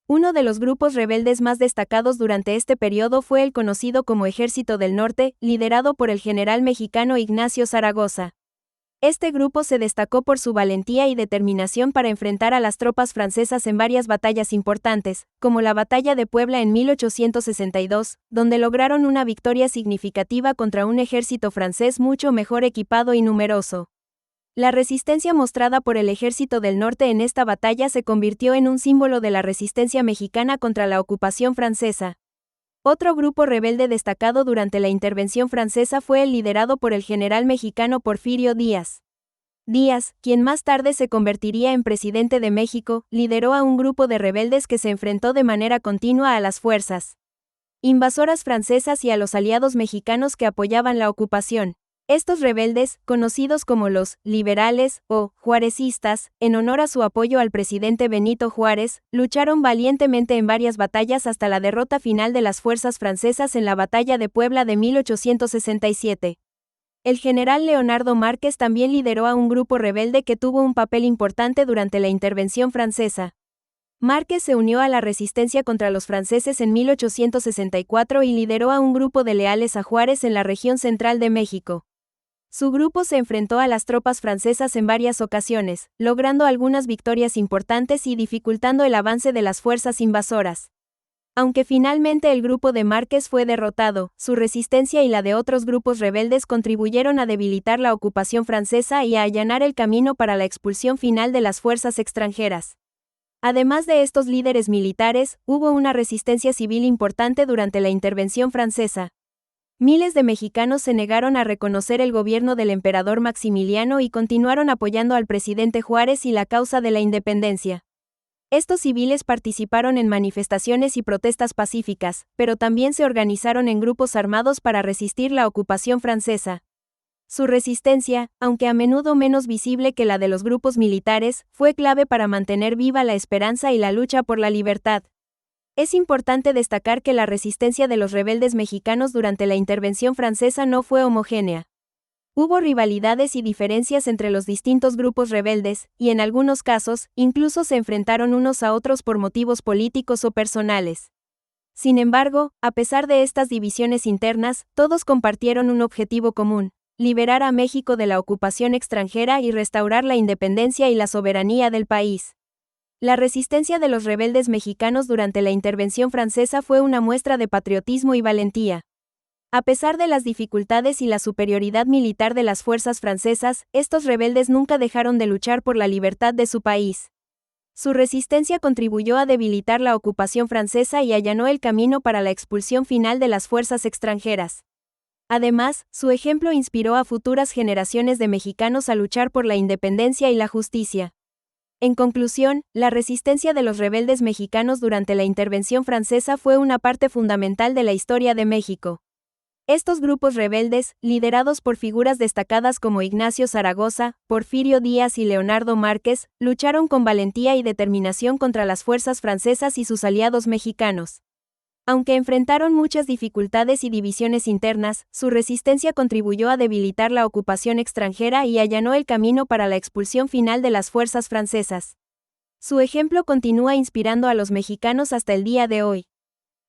Uno de los grupos rebeldes más destacados durante este periodo fue el conocido como Ejército del Norte, liderado por el general mexicano Ignacio Zaragoza. Este grupo se destacó por su valentía y determinación para enfrentar a las tropas francesas en varias batallas importantes, como la Batalla de Puebla en 1862, donde lograron una victoria significativa contra un ejército francés mucho mejor equipado y numeroso. La resistencia mostrada por el Ejército del Norte en esta batalla se convirtió en un símbolo de la resistencia mexicana contra la ocupación francesa. Otro grupo rebelde destacado durante la intervención francesa fue el liderado por el general mexicano Porfirio Díaz. Díaz, quien más tarde se convertiría en presidente de México, lideró a un grupo de rebeldes que se enfrentó de manera continua a las fuerzas invasoras francesas y a los aliados mexicanos que apoyaban la ocupación. Estos rebeldes, conocidos como los liberales o juarecistas, en honor a su apoyo al presidente Benito Juárez, lucharon valientemente en varias batallas hasta la derrota final de las fuerzas francesas en la Batalla de Puebla de 1867. El general Leonardo Márquez también lideró a un grupo rebelde que tuvo un papel importante durante la intervención francesa. Márquez se unió a la resistencia contra los franceses en 1864 y lideró a un grupo de leales a Juárez en la región central de México. Su grupo se enfrentó a las tropas francesas en varias ocasiones, logrando algunas victorias importantes y dificultando el avance de las fuerzas invasoras. Aunque finalmente el grupo de Márquez fue derrotado, su resistencia y la de otros grupos rebeldes contribuyeron a debilitar la ocupación francesa y a allanar el camino para la expulsión final de las fuerzas extranjeras. Además de estos líderes militares, hubo una resistencia civil importante durante la intervención francesa. Miles de mexicanos se negaron a reconocer el gobierno del emperador Maximiliano y continuaron apoyando al presidente Juárez y la causa de la independencia. Estos civiles participaron en manifestaciones y protestas pacíficas, pero también se organizaron en grupos armados para resistir la ocupación francesa. Su resistencia, aunque a menudo menos visible que la de los grupos militares, fue clave para mantener viva la esperanza y la lucha por la libertad. Es importante destacar que la resistencia de los rebeldes mexicanos durante la intervención francesa no fue homogénea. Hubo rivalidades y diferencias entre los distintos grupos rebeldes, y en algunos casos, incluso se enfrentaron unos a otros por motivos políticos o personales. Sin embargo, a pesar de estas divisiones internas, todos compartieron un objetivo común: liberar a México de la ocupación extranjera y restaurar la independencia y la soberanía del país. La resistencia de los rebeldes mexicanos durante la intervención francesa fue una muestra de patriotismo y valentía. A pesar de las dificultades y la superioridad militar de las fuerzas francesas, estos rebeldes nunca dejaron de luchar por la libertad de su país. Su resistencia contribuyó a debilitar la ocupación francesa y allanó el camino para la expulsión final de las fuerzas extranjeras. Además, su ejemplo inspiró a futuras generaciones de mexicanos a luchar por la independencia y la justicia. En conclusión, la resistencia de los rebeldes mexicanos durante la intervención francesa fue una parte fundamental de la historia de México. Estos grupos rebeldes, liderados por figuras destacadas como Ignacio Zaragoza, Porfirio Díaz y Leonardo Márquez, lucharon con valentía y determinación contra las fuerzas francesas y sus aliados mexicanos. Aunque enfrentaron muchas dificultades y divisiones internas, su resistencia contribuyó a debilitar la ocupación extranjera y allanó el camino para la expulsión final de las fuerzas francesas. Su ejemplo continúa inspirando a los mexicanos hasta el día de hoy.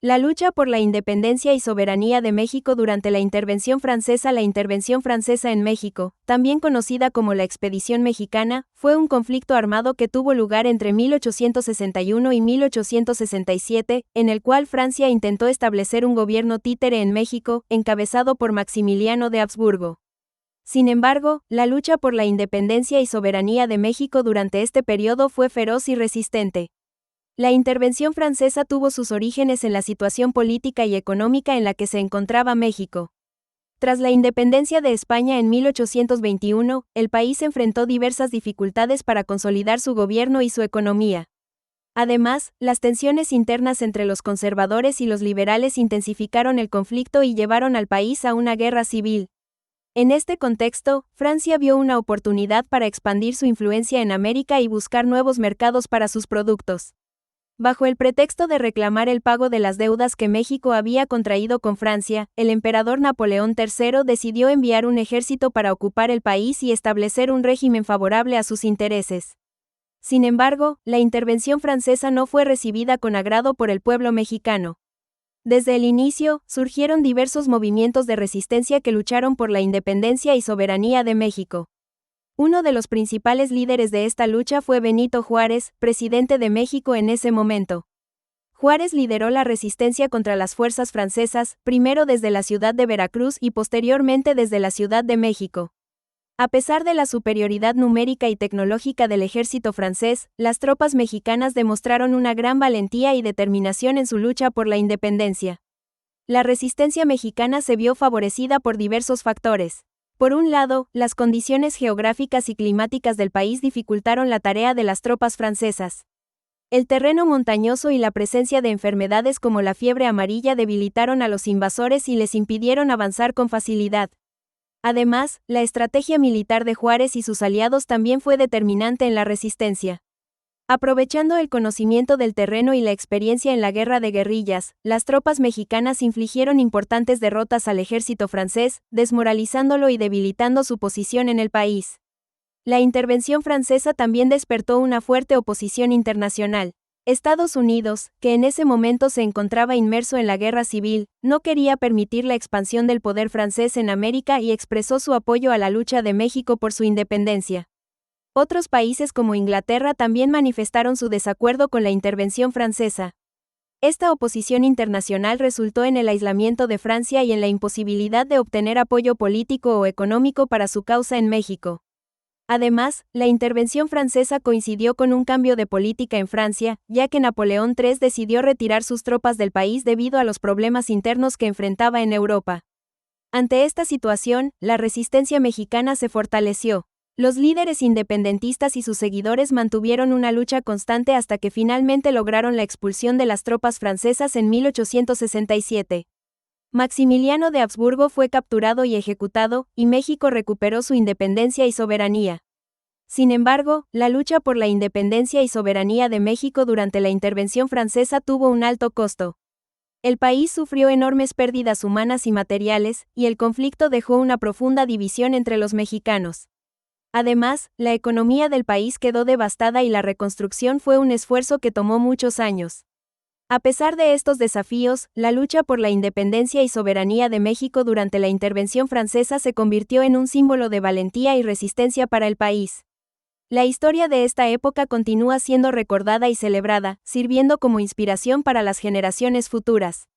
La lucha por la independencia y soberanía de México durante la intervención francesa. La intervención francesa en México, también conocida como la Expedición Mexicana, fue un conflicto armado que tuvo lugar entre 1861 y 1867, en el cual Francia intentó establecer un gobierno títere en México, encabezado por Maximiliano de Habsburgo. Sin embargo, la lucha por la independencia y soberanía de México durante este periodo fue feroz y resistente. La intervención francesa tuvo sus orígenes en la situación política y económica en la que se encontraba México. Tras la independencia de España en 1821, el país enfrentó diversas dificultades para consolidar su gobierno y su economía. Además, las tensiones internas entre los conservadores y los liberales intensificaron el conflicto y llevaron al país a una guerra civil. En este contexto, Francia vio una oportunidad para expandir su influencia en América y buscar nuevos mercados para sus productos. Bajo el pretexto de reclamar el pago de las deudas que México había contraído con Francia, el emperador Napoleón III decidió enviar un ejército para ocupar el país y establecer un régimen favorable a sus intereses. Sin embargo, la intervención francesa no fue recibida con agrado por el pueblo mexicano. Desde el inicio, surgieron diversos movimientos de resistencia que lucharon por la independencia y soberanía de México. Uno de los principales líderes de esta lucha fue Benito Juárez, presidente de México en ese momento. Juárez lideró la resistencia contra las fuerzas francesas, primero desde la ciudad de Veracruz y posteriormente desde la Ciudad de México. A pesar de la superioridad numérica y tecnológica del ejército francés, las tropas mexicanas demostraron una gran valentía y determinación en su lucha por la independencia. La resistencia mexicana se vio favorecida por diversos factores. Por un lado, las condiciones geográficas y climáticas del país dificultaron la tarea de las tropas francesas. El terreno montañoso y la presencia de enfermedades como la fiebre amarilla debilitaron a los invasores y les impidieron avanzar con facilidad. Además, la estrategia militar de Juárez y sus aliados también fue determinante en la resistencia. Aprovechando el conocimiento del terreno y la experiencia en la guerra de guerrillas, las tropas mexicanas infligieron importantes derrotas al ejército francés, desmoralizándolo y debilitando su posición en el país. La intervención francesa también despertó una fuerte oposición internacional. Estados Unidos, que en ese momento se encontraba inmerso en la guerra civil, no quería permitir la expansión del poder francés en América y expresó su apoyo a la lucha de México por su independencia. Otros países como Inglaterra también manifestaron su desacuerdo con la intervención francesa. Esta oposición internacional resultó en el aislamiento de Francia y en la imposibilidad de obtener apoyo político o económico para su causa en México. Además, la intervención francesa coincidió con un cambio de política en Francia, ya que Napoleón III decidió retirar sus tropas del país debido a los problemas internos que enfrentaba en Europa. Ante esta situación, la resistencia mexicana se fortaleció. Los líderes independentistas y sus seguidores mantuvieron una lucha constante hasta que finalmente lograron la expulsión de las tropas francesas en 1867. Maximiliano de Habsburgo fue capturado y ejecutado, y México recuperó su independencia y soberanía. Sin embargo, la lucha por la independencia y soberanía de México durante la intervención francesa tuvo un alto costo. El país sufrió enormes pérdidas humanas y materiales, y el conflicto dejó una profunda división entre los mexicanos. Además, la economía del país quedó devastada y la reconstrucción fue un esfuerzo que tomó muchos años. A pesar de estos desafíos, la lucha por la independencia y soberanía de México durante la intervención francesa se convirtió en un símbolo de valentía y resistencia para el país. La historia de esta época continúa siendo recordada y celebrada, sirviendo como inspiración para las generaciones futuras.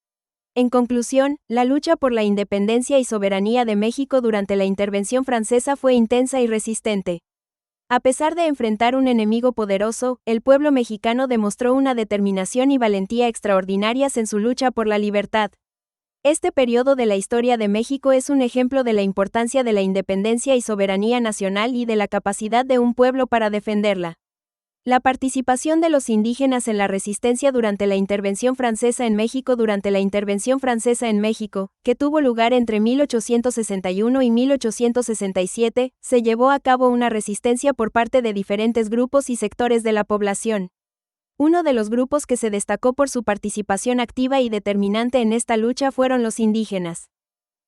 En conclusión, la lucha por la independencia y soberanía de México durante la intervención francesa fue intensa y resistente. A pesar de enfrentar un enemigo poderoso, el pueblo mexicano demostró una determinación y valentía extraordinarias en su lucha por la libertad. Este periodo de la historia de México es un ejemplo de la importancia de la independencia y soberanía nacional y de la capacidad de un pueblo para defenderla. La participación de los indígenas en la resistencia durante la intervención francesa en México. Durante la intervención francesa en México, que tuvo lugar entre 1861 y 1867, se llevó a cabo una resistencia por parte de diferentes grupos y sectores de la población. Uno de los grupos que se destacó por su participación activa y determinante en esta lucha fueron los indígenas.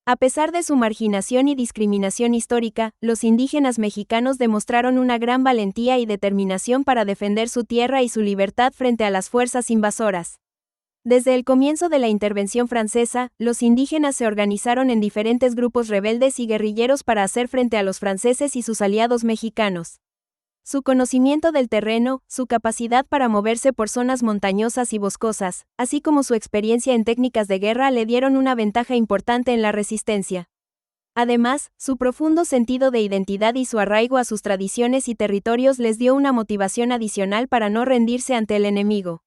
A pesar de su marginación y discriminación histórica, los indígenas mexicanos demostraron una gran valentía y determinación para defender su tierra y su libertad frente a las fuerzas invasoras. Desde el comienzo de la intervención francesa, los indígenas se organizaron en diferentes grupos rebeldes y guerrilleros para hacer frente a los franceses y sus aliados mexicanos. Su conocimiento del terreno, su capacidad para moverse por zonas montañosas y boscosas, así como su experiencia en técnicas de guerra le dieron una ventaja importante en la resistencia. Además, su profundo sentido de identidad y su arraigo a sus tradiciones y territorios les dio una motivación adicional para no rendirse ante el enemigo.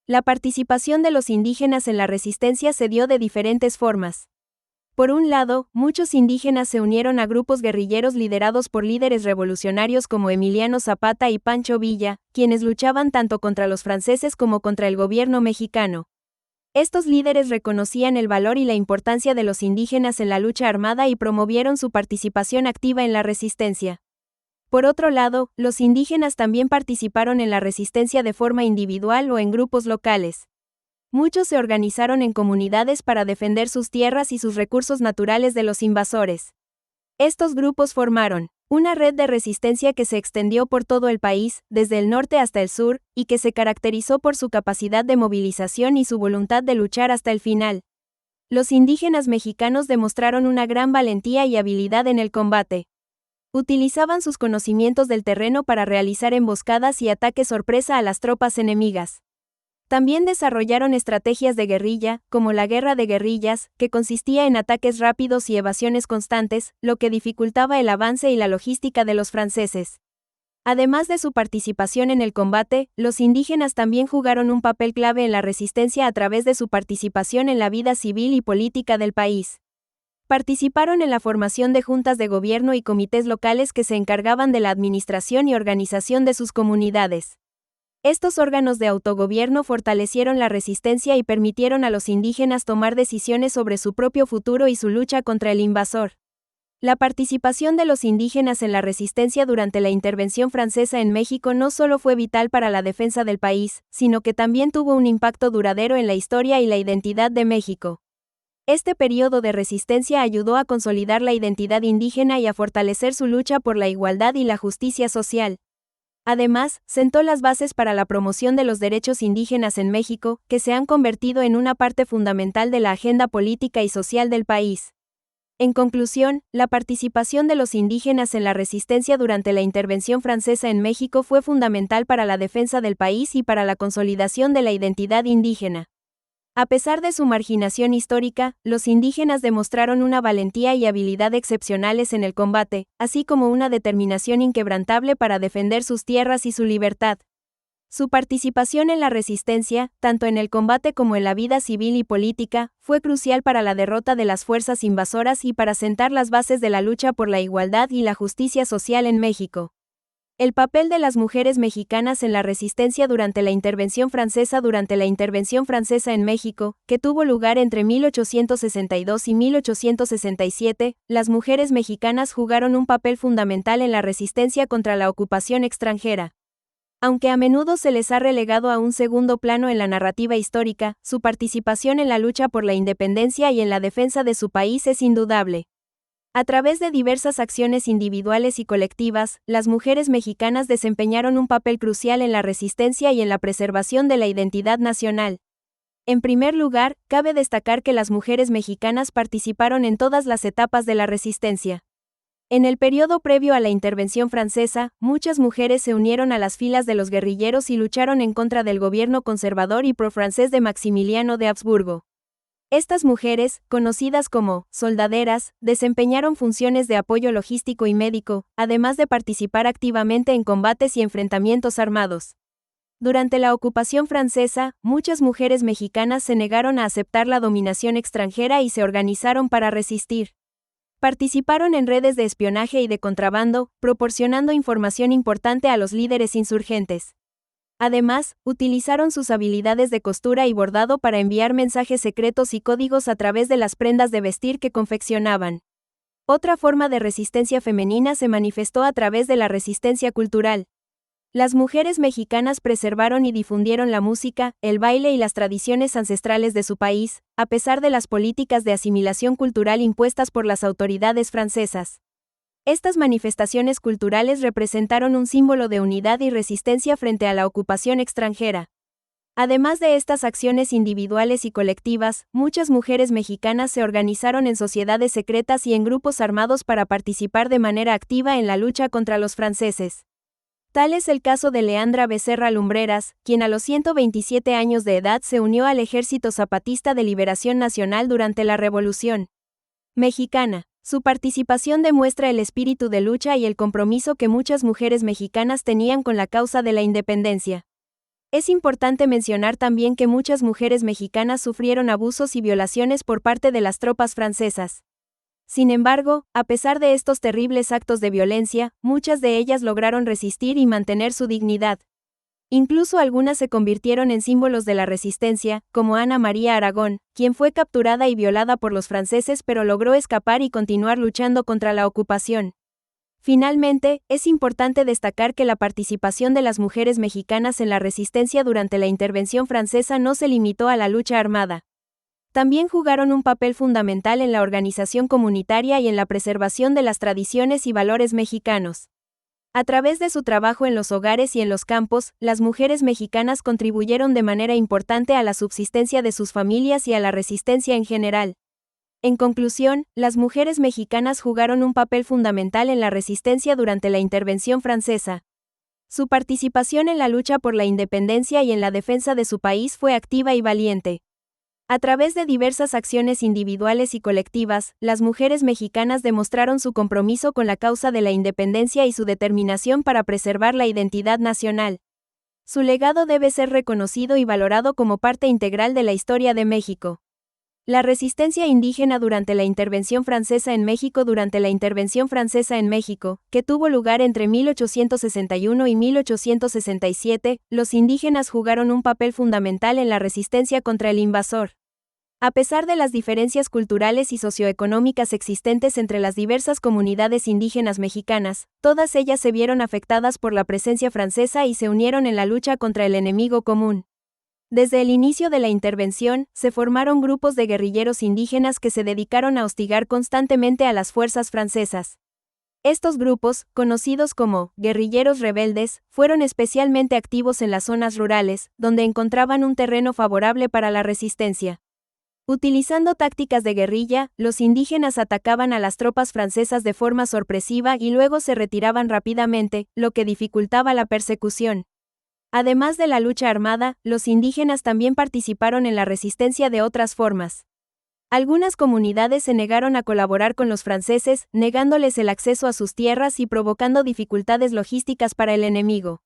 La participación de los indígenas en la resistencia se dio de diferentes formas. Por un lado, muchos indígenas se unieron a grupos guerrilleros liderados por líderes revolucionarios como Emiliano Zapata y Pancho Villa, quienes luchaban tanto contra los franceses como contra el gobierno mexicano. Estos líderes reconocían el valor y la importancia de los indígenas en la lucha armada y promovieron su participación activa en la resistencia. Por otro lado, los indígenas también participaron en la resistencia de forma individual o en grupos locales. Muchos se organizaron en comunidades para defender sus tierras y sus recursos naturales de los invasores. Estos grupos formaron una red de resistencia que se extendió por todo el país, desde el norte hasta el sur, y que se caracterizó por su capacidad de movilización y su voluntad de luchar hasta el final. Los indígenas mexicanos demostraron una gran valentía y habilidad en el combate. Utilizaban sus conocimientos del terreno para realizar emboscadas y ataques sorpresa a las tropas enemigas. También desarrollaron estrategias de guerrilla, como la guerra de guerrillas, que consistía en ataques rápidos y evasiones constantes, lo que dificultaba el avance y la logística de los franceses. Además de su participación en el combate, los indígenas también jugaron un papel clave en la resistencia a través de su participación en la vida civil y política del país. Participaron en la formación de juntas de gobierno y comités locales que se encargaban de la administración y organización de sus comunidades. Estos órganos de autogobierno fortalecieron la resistencia y permitieron a los indígenas tomar decisiones sobre su propio futuro y su lucha contra el invasor. La participación de los indígenas en la resistencia durante la intervención francesa en México no solo fue vital para la defensa del país, sino que también tuvo un impacto duradero en la historia y la identidad de México. Este periodo de resistencia ayudó a consolidar la identidad indígena y a fortalecer su lucha por la igualdad y la justicia social. Además, sentó las bases para la promoción de los derechos indígenas en México, que se han convertido en una parte fundamental de la agenda política y social del país. En conclusión, la participación de los indígenas en la resistencia durante la intervención francesa en México fue fundamental para la defensa del país y para la consolidación de la identidad indígena. A pesar de su marginación histórica, los indígenas demostraron una valentía y habilidad excepcionales en el combate, así como una determinación inquebrantable para defender sus tierras y su libertad. Su participación en la resistencia, tanto en el combate como en la vida civil y política, fue crucial para la derrota de las fuerzas invasoras y para sentar las bases de la lucha por la igualdad y la justicia social en México. El papel de las mujeres mexicanas en la resistencia durante la intervención francesa. Durante la intervención francesa en México, que tuvo lugar entre 1862 y 1867, las mujeres mexicanas jugaron un papel fundamental en la resistencia contra la ocupación extranjera. Aunque a menudo se les ha relegado a un segundo plano en la narrativa histórica, su participación en la lucha por la independencia y en la defensa de su país es indudable. A través de diversas acciones individuales y colectivas, las mujeres mexicanas desempeñaron un papel crucial en la resistencia y en la preservación de la identidad nacional. En primer lugar, cabe destacar que las mujeres mexicanas participaron en todas las etapas de la resistencia. En el periodo previo a la intervención francesa, muchas mujeres se unieron a las filas de los guerrilleros y lucharon en contra del gobierno conservador y pro-francés de Maximiliano de Habsburgo. Estas mujeres, conocidas como soldaderas, desempeñaron funciones de apoyo logístico y médico, además de participar activamente en combates y enfrentamientos armados. Durante la ocupación francesa, muchas mujeres mexicanas se negaron a aceptar la dominación extranjera y se organizaron para resistir. Participaron en redes de espionaje y de contrabando, proporcionando información importante a los líderes insurgentes. Además, utilizaron sus habilidades de costura y bordado para enviar mensajes secretos y códigos a través de las prendas de vestir que confeccionaban. Otra forma de resistencia femenina se manifestó a través de la resistencia cultural. Las mujeres mexicanas preservaron y difundieron la música, el baile y las tradiciones ancestrales de su país, a pesar de las políticas de asimilación cultural impuestas por las autoridades francesas. Estas manifestaciones culturales representaron un símbolo de unidad y resistencia frente a la ocupación extranjera. Además de estas acciones individuales y colectivas, muchas mujeres mexicanas se organizaron en sociedades secretas y en grupos armados para participar de manera activa en la lucha contra los franceses. Tal es el caso de Leandra Becerra Lumbreras, quien a los 127 años de edad se unió al Ejército Zapatista de Liberación Nacional durante la Revolución Mexicana. Su participación demuestra el espíritu de lucha y el compromiso que muchas mujeres mexicanas tenían con la causa de la independencia. Es importante mencionar también que muchas mujeres mexicanas sufrieron abusos y violaciones por parte de las tropas francesas. Sin embargo, a pesar de estos terribles actos de violencia, muchas de ellas lograron resistir y mantener su dignidad. Incluso algunas se convirtieron en símbolos de la resistencia, como Ana María Aragón, quien fue capturada y violada por los franceses pero logró escapar y continuar luchando contra la ocupación. Finalmente, es importante destacar que la participación de las mujeres mexicanas en la resistencia durante la intervención francesa no se limitó a la lucha armada. También jugaron un papel fundamental en la organización comunitaria y en la preservación de las tradiciones y valores mexicanos. A través de su trabajo en los hogares y en los campos, las mujeres mexicanas contribuyeron de manera importante a la subsistencia de sus familias y a la resistencia en general. En conclusión, las mujeres mexicanas jugaron un papel fundamental en la resistencia durante la intervención francesa. Su participación en la lucha por la independencia y en la defensa de su país fue activa y valiente. A través de diversas acciones individuales y colectivas, las mujeres mexicanas demostraron su compromiso con la causa de la independencia y su determinación para preservar la identidad nacional. Su legado debe ser reconocido y valorado como parte integral de la historia de México. La resistencia indígena durante la intervención francesa en México. Durante la intervención francesa en México, que tuvo lugar entre 1861 y 1867, los indígenas jugaron un papel fundamental en la resistencia contra el invasor. A pesar de las diferencias culturales y socioeconómicas existentes entre las diversas comunidades indígenas mexicanas, todas ellas se vieron afectadas por la presencia francesa y se unieron en la lucha contra el enemigo común. Desde el inicio de la intervención, se formaron grupos de guerrilleros indígenas que se dedicaron a hostigar constantemente a las fuerzas francesas. Estos grupos, conocidos como guerrilleros rebeldes, fueron especialmente activos en las zonas rurales, donde encontraban un terreno favorable para la resistencia. Utilizando tácticas de guerrilla, los indígenas atacaban a las tropas francesas de forma sorpresiva y luego se retiraban rápidamente, lo que dificultaba la persecución. Además de la lucha armada, los indígenas también participaron en la resistencia de otras formas. Algunas comunidades se negaron a colaborar con los franceses, negándoles el acceso a sus tierras y provocando dificultades logísticas para el enemigo.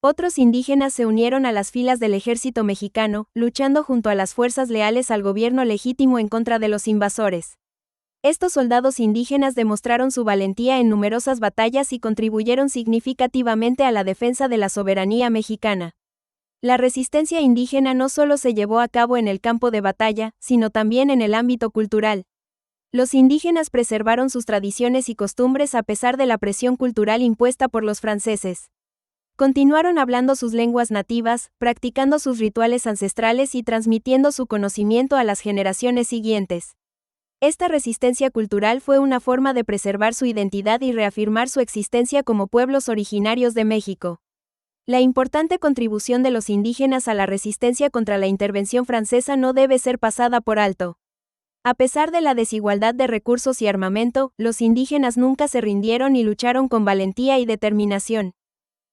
Otros indígenas se unieron a las filas del ejército mexicano, luchando junto a las fuerzas leales al gobierno legítimo en contra de los invasores. Estos soldados indígenas demostraron su valentía en numerosas batallas y contribuyeron significativamente a la defensa de la soberanía mexicana. La resistencia indígena no solo se llevó a cabo en el campo de batalla, sino también en el ámbito cultural. Los indígenas preservaron sus tradiciones y costumbres a pesar de la presión cultural impuesta por los franceses. Continuaron hablando sus lenguas nativas, practicando sus rituales ancestrales y transmitiendo su conocimiento a las generaciones siguientes. Esta resistencia cultural fue una forma de preservar su identidad y reafirmar su existencia como pueblos originarios de México. La importante contribución de los indígenas a la resistencia contra la intervención francesa no debe ser pasada por alto. A pesar de la desigualdad de recursos y armamento, los indígenas nunca se rindieron y lucharon con valentía y determinación.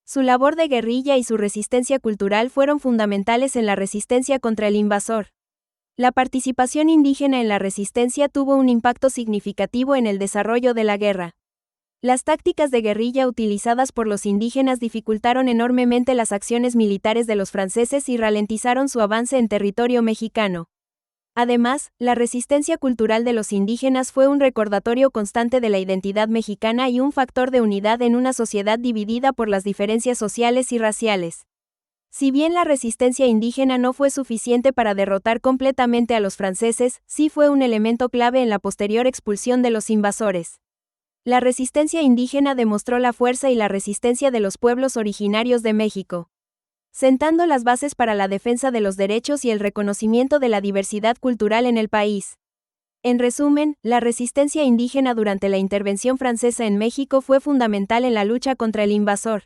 Su labor de guerrilla y su resistencia cultural fueron fundamentales en la resistencia contra el invasor. La participación indígena en la resistencia tuvo un impacto significativo en el desarrollo de la guerra. Las tácticas de guerrilla utilizadas por los indígenas dificultaron enormemente las acciones militares de los franceses y ralentizaron su avance en territorio mexicano. Además, la resistencia cultural de los indígenas fue un recordatorio constante de la identidad mexicana y un factor de unidad en una sociedad dividida por las diferencias sociales y raciales. Si bien la resistencia indígena no fue suficiente para derrotar completamente a los franceses, sí fue un elemento clave en la posterior expulsión de los invasores. La resistencia indígena demostró la fuerza y la resistencia de los pueblos originarios de México, sentando las bases para la defensa de los derechos y el reconocimiento de la diversidad cultural en el país. En resumen, la resistencia indígena durante la intervención francesa en México fue fundamental en la lucha contra el invasor.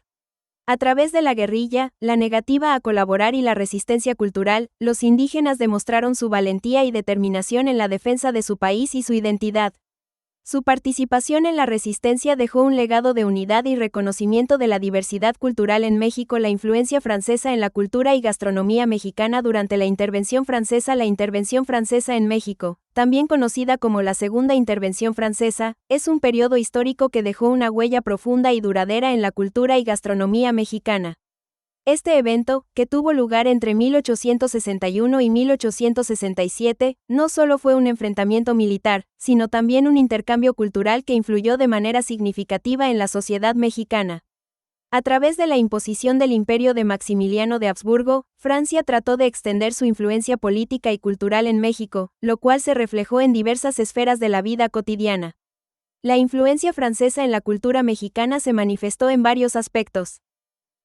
A través de la guerrilla, la negativa a colaborar y la resistencia cultural, los indígenas demostraron su valentía y determinación en la defensa de su país y su identidad. Su participación en la resistencia dejó un legado de unidad y reconocimiento de la diversidad cultural en México. La influencia francesa en la cultura y gastronomía mexicana durante la intervención francesa. La intervención francesa en México, también conocida como la Segunda Intervención Francesa, es un periodo histórico que dejó una huella profunda y duradera en la cultura y gastronomía mexicana. Este evento, que tuvo lugar entre 1861 y 1867, no solo fue un enfrentamiento militar, sino también un intercambio cultural que influyó de manera significativa en la sociedad mexicana. A través de la imposición del imperio de Maximiliano de Habsburgo, Francia trató de extender su influencia política y cultural en México, lo cual se reflejó en diversas esferas de la vida cotidiana. La influencia francesa en la cultura mexicana se manifestó en varios aspectos.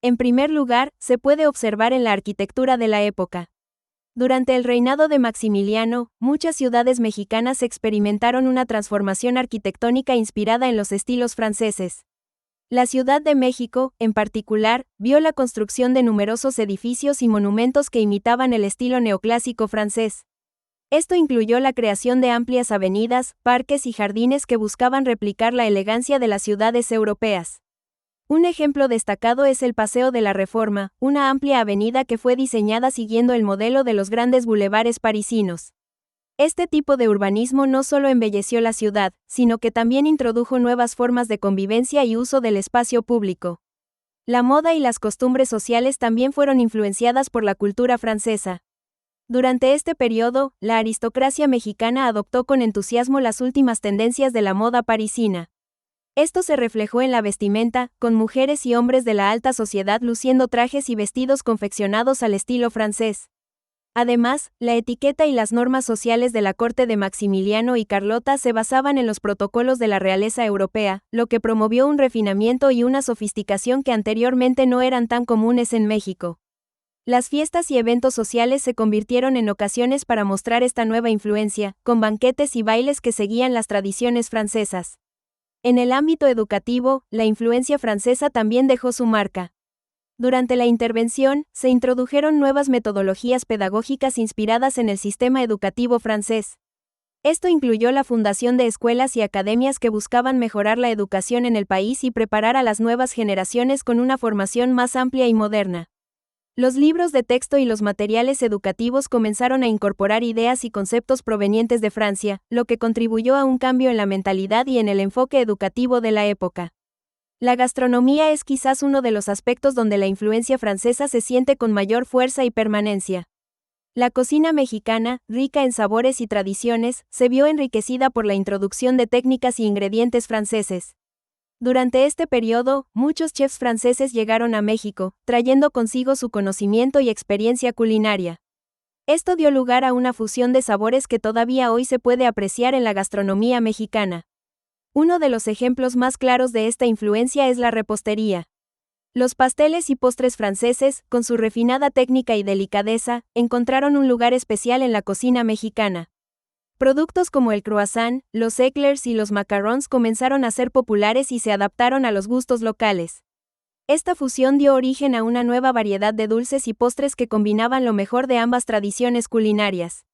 En primer lugar, se puede observar en la arquitectura de la época. Durante el reinado de Maximiliano, muchas ciudades mexicanas experimentaron una transformación arquitectónica inspirada en los estilos franceses. La Ciudad de México, en particular, vio la construcción de numerosos edificios y monumentos que imitaban el estilo neoclásico francés. Esto incluyó la creación de amplias avenidas, parques y jardines que buscaban replicar la elegancia de las ciudades europeas. Un ejemplo destacado es el Paseo de la Reforma, una amplia avenida que fue diseñada siguiendo el modelo de los grandes bulevares parisinos. Este tipo de urbanismo no solo embelleció la ciudad, sino que también introdujo nuevas formas de convivencia y uso del espacio público. La moda y las costumbres sociales también fueron influenciadas por la cultura francesa. Durante este periodo, la aristocracia mexicana adoptó con entusiasmo las últimas tendencias de la moda parisina. Esto se reflejó en la vestimenta, con mujeres y hombres de la alta sociedad luciendo trajes y vestidos confeccionados al estilo francés. Además, la etiqueta y las normas sociales de la corte de Maximiliano y Carlota se basaban en los protocolos de la realeza europea, lo que promovió un refinamiento y una sofisticación que anteriormente no eran tan comunes en México. Las fiestas y eventos sociales se convirtieron en ocasiones para mostrar esta nueva influencia, con banquetes y bailes que seguían las tradiciones francesas. En el ámbito educativo, la influencia francesa también dejó su marca. Durante la intervención, se introdujeron nuevas metodologías pedagógicas inspiradas en el sistema educativo francés. Esto incluyó la fundación de escuelas y academias que buscaban mejorar la educación en el país y preparar a las nuevas generaciones con una formación más amplia y moderna. Los libros de texto y los materiales educativos comenzaron a incorporar ideas y conceptos provenientes de Francia, lo que contribuyó a un cambio en la mentalidad y en el enfoque educativo de la época. La gastronomía es quizás uno de los aspectos donde la influencia francesa se siente con mayor fuerza y permanencia. La cocina mexicana, rica en sabores y tradiciones, se vio enriquecida por la introducción de técnicas y ingredientes franceses. Durante este periodo, muchos chefs franceses llegaron a México, trayendo consigo su conocimiento y experiencia culinaria. Esto dio lugar a una fusión de sabores que todavía hoy se puede apreciar en la gastronomía mexicana. Uno de los ejemplos más claros de esta influencia es la repostería. Los pasteles y postres franceses, con su refinada técnica y delicadeza, encontraron un lugar especial en la cocina mexicana. Productos como el croissant, los éclairs y los macarons comenzaron a ser populares y se adaptaron a los gustos locales. Esta fusión dio origen a una nueva variedad de dulces y postres que combinaban lo mejor de ambas tradiciones culinarias.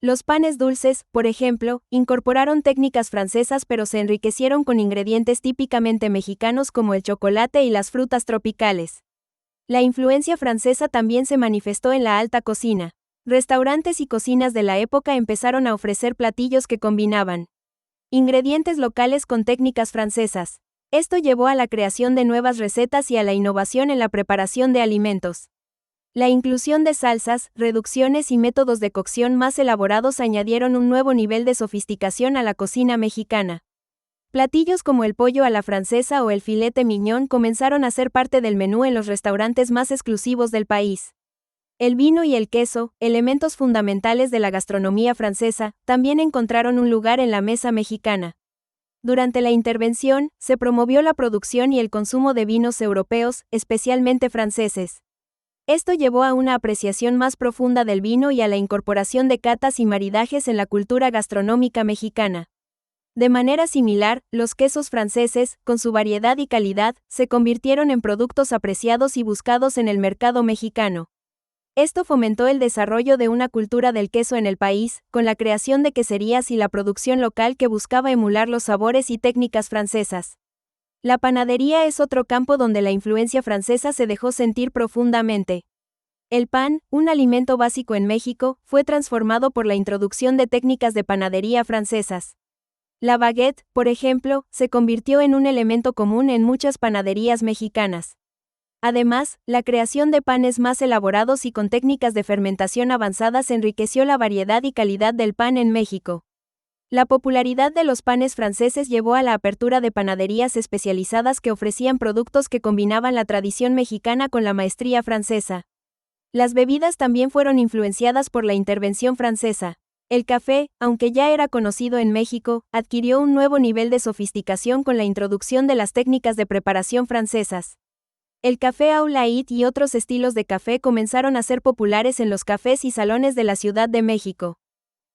Los panes dulces, por ejemplo, incorporaron técnicas francesas pero se enriquecieron con ingredientes típicamente mexicanos como el chocolate y las frutas tropicales. La influencia francesa también se manifestó en la alta cocina. Restaurantes y cocinas de la época empezaron a ofrecer platillos que combinaban ingredientes locales con técnicas francesas. Esto llevó a la creación de nuevas recetas y a la innovación en la preparación de alimentos. La inclusión de salsas, reducciones y métodos de cocción más elaborados añadieron un nuevo nivel de sofisticación a la cocina mexicana. Platillos como el pollo a la francesa o el filete mignon comenzaron a ser parte del menú en los restaurantes más exclusivos del país. El vino y el queso, elementos fundamentales de la gastronomía francesa, también encontraron un lugar en la mesa mexicana. Durante la intervención, se promovió la producción y el consumo de vinos europeos, especialmente franceses. Esto llevó a una apreciación más profunda del vino y a la incorporación de catas y maridajes en la cultura gastronómica mexicana. De manera similar, los quesos franceses, con su variedad y calidad, se convirtieron en productos apreciados y buscados en el mercado mexicano. Esto fomentó el desarrollo de una cultura del queso en el país, con la creación de queserías y la producción local que buscaba emular los sabores y técnicas francesas. La panadería es otro campo donde la influencia francesa se dejó sentir profundamente. El pan, un alimento básico en México, fue transformado por la introducción de técnicas de panadería francesas. La baguette, por ejemplo, se convirtió en un elemento común en muchas panaderías mexicanas. Además, la creación de panes más elaborados y con técnicas de fermentación avanzadas enriqueció la variedad y calidad del pan en México. La popularidad de los panes franceses llevó a la apertura de panaderías especializadas que ofrecían productos que combinaban la tradición mexicana con la maestría francesa. Las bebidas también fueron influenciadas por la intervención francesa. El café, aunque ya era conocido en México, adquirió un nuevo nivel de sofisticación con la introducción de las técnicas de preparación francesas. El café au lait y otros estilos de café comenzaron a ser populares en los cafés y salones de la Ciudad de México.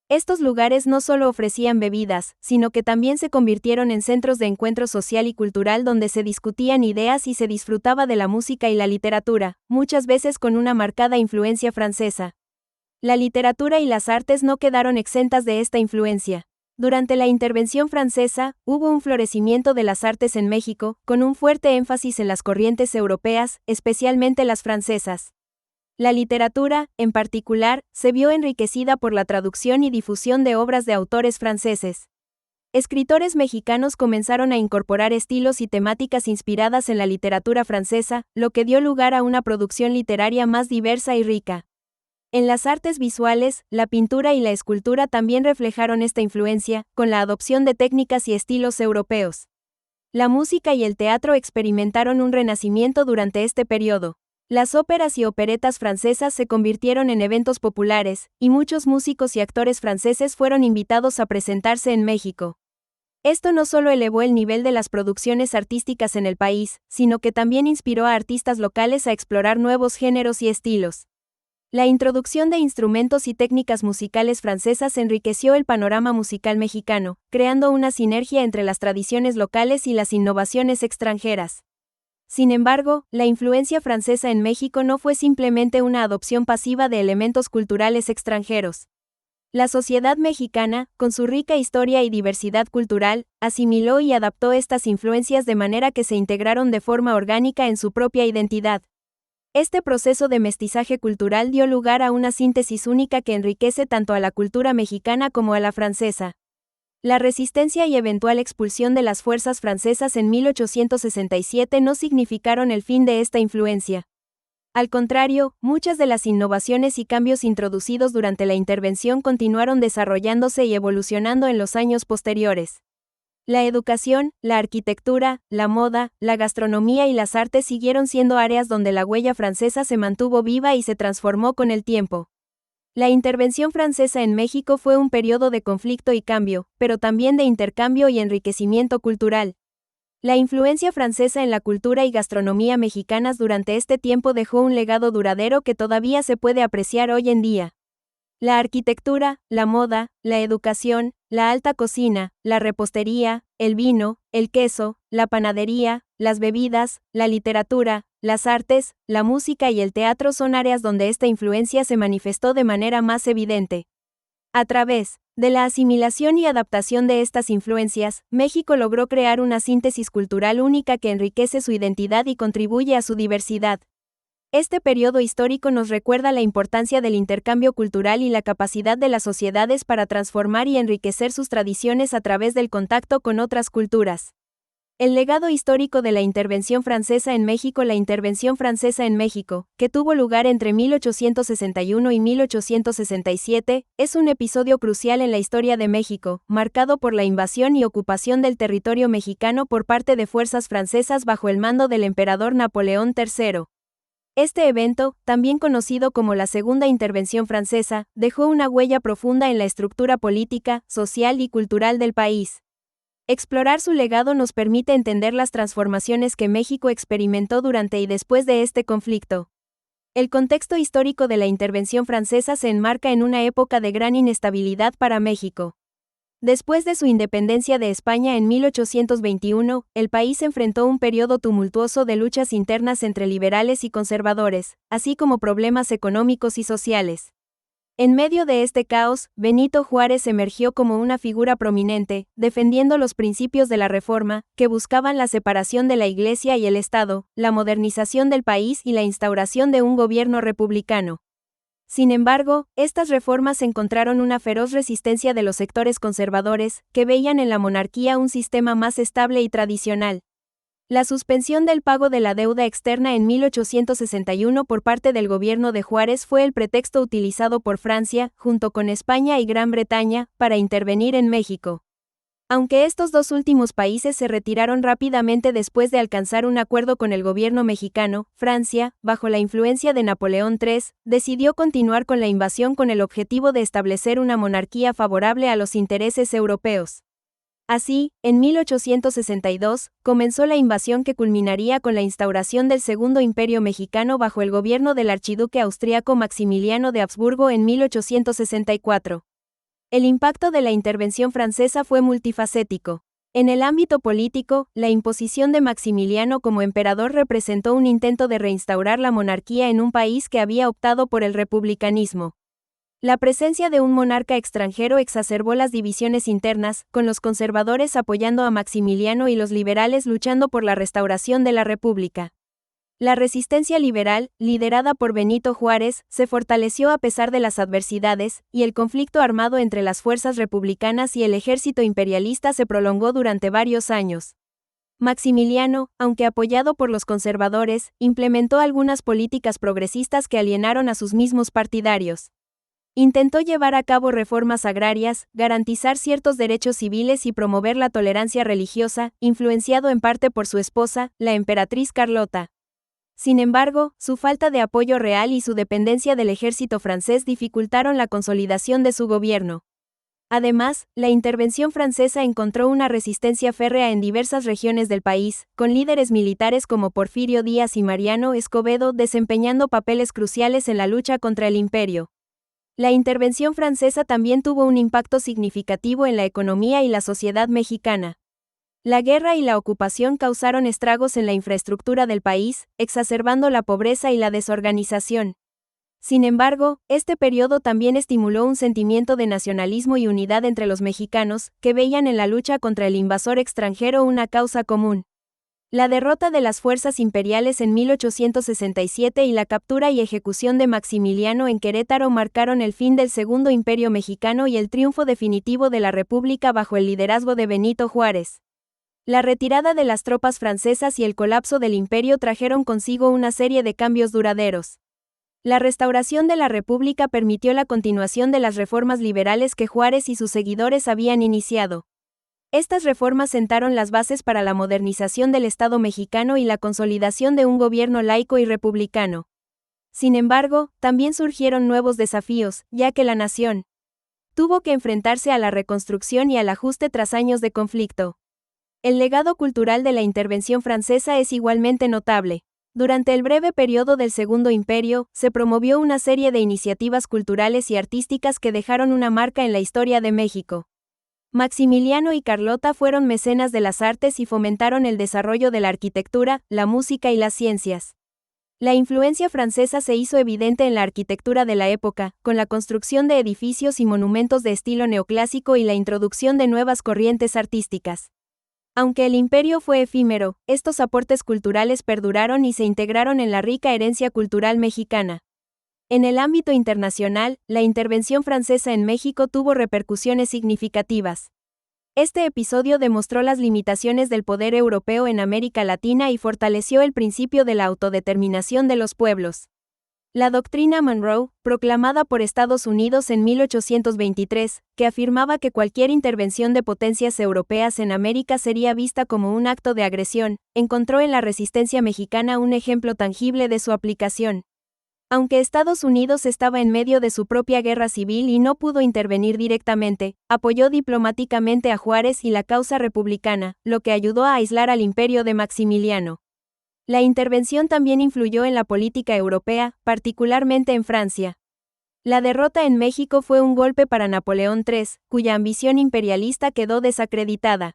Estos lugares no solo ofrecían bebidas, sino que también se convirtieron en centros de encuentro social y cultural donde se discutían ideas y se disfrutaba de la música y la literatura, muchas veces con una marcada influencia francesa. La literatura y las artes no quedaron exentas de esta influencia. Durante la intervención francesa, hubo un florecimiento de las artes en México, con un fuerte énfasis en las corrientes europeas, especialmente las francesas. La literatura, en particular, se vio enriquecida por la traducción y difusión de obras de autores franceses. Escritores mexicanos comenzaron a incorporar estilos y temáticas inspiradas en la literatura francesa, lo que dio lugar a una producción literaria más diversa y rica. En las artes visuales, la pintura y la escultura también reflejaron esta influencia, con la adopción de técnicas y estilos europeos. La música y el teatro experimentaron un renacimiento durante este periodo. Las óperas y operetas francesas se convirtieron en eventos populares, y muchos músicos y actores franceses fueron invitados a presentarse en México. Esto no solo elevó el nivel de las producciones artísticas en el país, sino que también inspiró a artistas locales a explorar nuevos géneros y estilos. La introducción de instrumentos y técnicas musicales francesas enriqueció el panorama musical mexicano, creando una sinergia entre las tradiciones locales y las innovaciones extranjeras. Sin embargo, la influencia francesa en México no fue simplemente una adopción pasiva de elementos culturales extranjeros. La sociedad mexicana, con su rica historia y diversidad cultural, asimiló y adaptó estas influencias de manera que se integraron de forma orgánica en su propia identidad. Este proceso de mestizaje cultural dio lugar a una síntesis única que enriquece tanto a la cultura mexicana como a la francesa. La resistencia y eventual expulsión de las fuerzas francesas en 1867 no significaron el fin de esta influencia. Al contrario, muchas de las innovaciones y cambios introducidos durante la intervención continuaron desarrollándose y evolucionando en los años posteriores. La educación, la arquitectura, la moda, la gastronomía y las artes siguieron siendo áreas donde la huella francesa se mantuvo viva y se transformó con el tiempo. La intervención francesa en México fue un periodo de conflicto y cambio, pero también de intercambio y enriquecimiento cultural. La influencia francesa en la cultura y gastronomía mexicanas durante este tiempo dejó un legado duradero que todavía se puede apreciar hoy en día. La arquitectura, la moda, la educación, la alta cocina, la repostería, el vino, el queso, la panadería, las bebidas, la literatura, las artes, la música y el teatro son áreas donde esta influencia se manifestó de manera más evidente. A través de la asimilación y adaptación de estas influencias, México logró crear una síntesis cultural única que enriquece su identidad y contribuye a su diversidad. Este periodo histórico nos recuerda la importancia del intercambio cultural y la capacidad de las sociedades para transformar y enriquecer sus tradiciones a través del contacto con otras culturas. El legado histórico de la intervención francesa en México. La intervención francesa en México, que tuvo lugar entre 1861 y 1867, es un episodio crucial en la historia de México, marcado por la invasión y ocupación del territorio mexicano por parte de fuerzas francesas bajo el mando del emperador Napoleón III. Este evento, también conocido como la Segunda Intervención Francesa, dejó una huella profunda en la estructura política, social y cultural del país. Explorar su legado nos permite entender las transformaciones que México experimentó durante y después de este conflicto. El contexto histórico de la intervención francesa se enmarca en una época de gran inestabilidad para México. Después de su independencia de España en 1821, el país enfrentó un periodo tumultuoso de luchas internas entre liberales y conservadores, así como problemas económicos y sociales. En medio de este caos, Benito Juárez emergió como una figura prominente, defendiendo los principios de la Reforma, que buscaban la separación de la Iglesia y el Estado, la modernización del país y la instauración de un gobierno republicano. Sin embargo, estas reformas encontraron una feroz resistencia de los sectores conservadores, que veían en la monarquía un sistema más estable y tradicional. La suspensión del pago de la deuda externa en 1861 por parte del gobierno de Juárez fue el pretexto utilizado por Francia, junto con España y Gran Bretaña, para intervenir en México. Aunque estos dos últimos países se retiraron rápidamente después de alcanzar un acuerdo con el gobierno mexicano, Francia, bajo la influencia de Napoleón III, decidió continuar con la invasión con el objetivo de establecer una monarquía favorable a los intereses europeos. Así, en 1862, comenzó la invasión que culminaría con la instauración del Segundo Imperio Mexicano bajo el gobierno del archiduque austríaco Maximiliano de Habsburgo en 1864. El impacto de la intervención francesa fue multifacético. En el ámbito político, la imposición de Maximiliano como emperador representó un intento de reinstaurar la monarquía en un país que había optado por el republicanismo. La presencia de un monarca extranjero exacerbó las divisiones internas, con los conservadores apoyando a Maximiliano y los liberales luchando por la restauración de la República. La resistencia liberal, liderada por Benito Juárez, se fortaleció a pesar de las adversidades, y el conflicto armado entre las fuerzas republicanas y el ejército imperialista se prolongó durante varios años. Maximiliano, aunque apoyado por los conservadores, implementó algunas políticas progresistas que alienaron a sus mismos partidarios. Intentó llevar a cabo reformas agrarias, garantizar ciertos derechos civiles y promover la tolerancia religiosa, influenciado en parte por su esposa, la emperatriz Carlota. Sin embargo, su falta de apoyo real y su dependencia del ejército francés dificultaron la consolidación de su gobierno. Además, la intervención francesa encontró una resistencia férrea en diversas regiones del país, con líderes militares como Porfirio Díaz y Mariano Escobedo desempeñando papeles cruciales en la lucha contra el imperio. La intervención francesa también tuvo un impacto significativo en la economía y la sociedad mexicana. La guerra y la ocupación causaron estragos en la infraestructura del país, exacerbando la pobreza y la desorganización. Sin embargo, este periodo también estimuló un sentimiento de nacionalismo y unidad entre los mexicanos, que veían en la lucha contra el invasor extranjero una causa común. La derrota de las fuerzas imperiales en 1867 y la captura y ejecución de Maximiliano en Querétaro marcaron el fin del Segundo Imperio Mexicano y el triunfo definitivo de la República bajo el liderazgo de Benito Juárez. La retirada de las tropas francesas y el colapso del imperio trajeron consigo una serie de cambios duraderos. La restauración de la República permitió la continuación de las reformas liberales que Juárez y sus seguidores habían iniciado. Estas reformas sentaron las bases para la modernización del Estado mexicano y la consolidación de un gobierno laico y republicano. Sin embargo, también surgieron nuevos desafíos, ya que la nación tuvo que enfrentarse a la reconstrucción y al ajuste tras años de conflicto. El legado cultural de la intervención francesa es igualmente notable. Durante el breve periodo del Segundo Imperio, se promovió una serie de iniciativas culturales y artísticas que dejaron una marca en la historia de México. Maximiliano y Carlota fueron mecenas de las artes y fomentaron el desarrollo de la arquitectura, la música y las ciencias. La influencia francesa se hizo evidente en la arquitectura de la época, con la construcción de edificios y monumentos de estilo neoclásico y la introducción de nuevas corrientes artísticas. Aunque el imperio fue efímero, estos aportes culturales perduraron y se integraron en la rica herencia cultural mexicana. En el ámbito internacional, la intervención francesa en México tuvo repercusiones significativas. Este episodio demostró las limitaciones del poder europeo en América Latina y fortaleció el principio de la autodeterminación de los pueblos. La doctrina Monroe, proclamada por Estados Unidos en 1823, que afirmaba que cualquier intervención de potencias europeas en América sería vista como un acto de agresión, encontró en la resistencia mexicana un ejemplo tangible de su aplicación. Aunque Estados Unidos estaba en medio de su propia guerra civil y no pudo intervenir directamente, apoyó diplomáticamente a Juárez y la causa republicana, lo que ayudó a aislar al imperio de Maximiliano. La intervención también influyó en la política europea, particularmente en Francia. La derrota en México fue un golpe para Napoleón III, cuya ambición imperialista quedó desacreditada.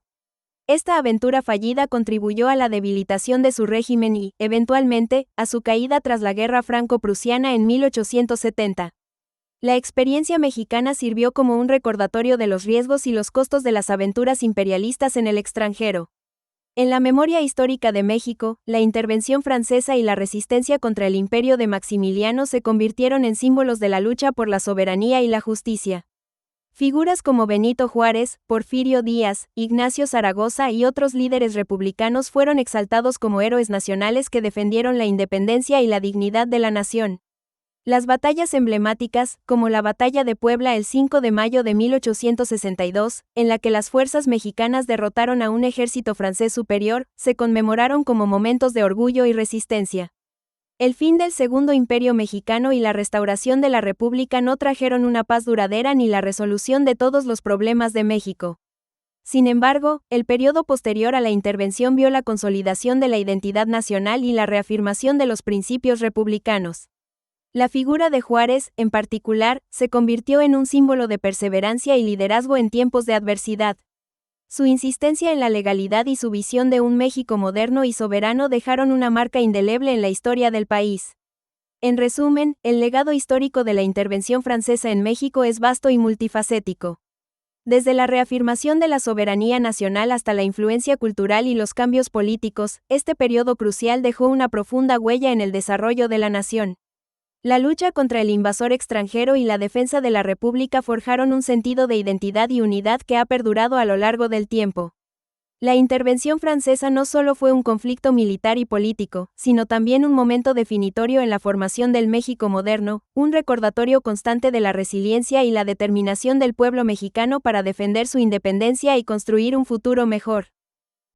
Esta aventura fallida contribuyó a la debilitación de su régimen y, eventualmente, a su caída tras la Guerra Franco-Prusiana en 1870. La experiencia mexicana sirvió como un recordatorio de los riesgos y los costos de las aventuras imperialistas en el extranjero. En la memoria histórica de México, la intervención francesa y la resistencia contra el imperio de Maximiliano se convirtieron en símbolos de la lucha por la soberanía y la justicia. Figuras como Benito Juárez, Porfirio Díaz, Ignacio Zaragoza y otros líderes republicanos fueron exaltados como héroes nacionales que defendieron la independencia y la dignidad de la nación. Las batallas emblemáticas, como la Batalla de Puebla el 5 de mayo de 1862, en la que las fuerzas mexicanas derrotaron a un ejército francés superior, se conmemoraron como momentos de orgullo y resistencia. El fin del Segundo Imperio Mexicano y la restauración de la República no trajeron una paz duradera ni la resolución de todos los problemas de México. Sin embargo, el periodo posterior a la intervención vio la consolidación de la identidad nacional y la reafirmación de los principios republicanos. La figura de Juárez, en particular, se convirtió en un símbolo de perseverancia y liderazgo en tiempos de adversidad. Su insistencia en la legalidad y su visión de un México moderno y soberano dejaron una marca indeleble en la historia del país. En resumen, el legado histórico de la intervención francesa en México es vasto y multifacético. Desde la reafirmación de la soberanía nacional hasta la influencia cultural y los cambios políticos, este periodo crucial dejó una profunda huella en el desarrollo de la nación. La lucha contra el invasor extranjero y la defensa de la República forjaron un sentido de identidad y unidad que ha perdurado a lo largo del tiempo. La intervención francesa no solo fue un conflicto militar y político, sino también un momento definitorio en la formación del México moderno, un recordatorio constante de la resiliencia y la determinación del pueblo mexicano para defender su independencia y construir un futuro mejor.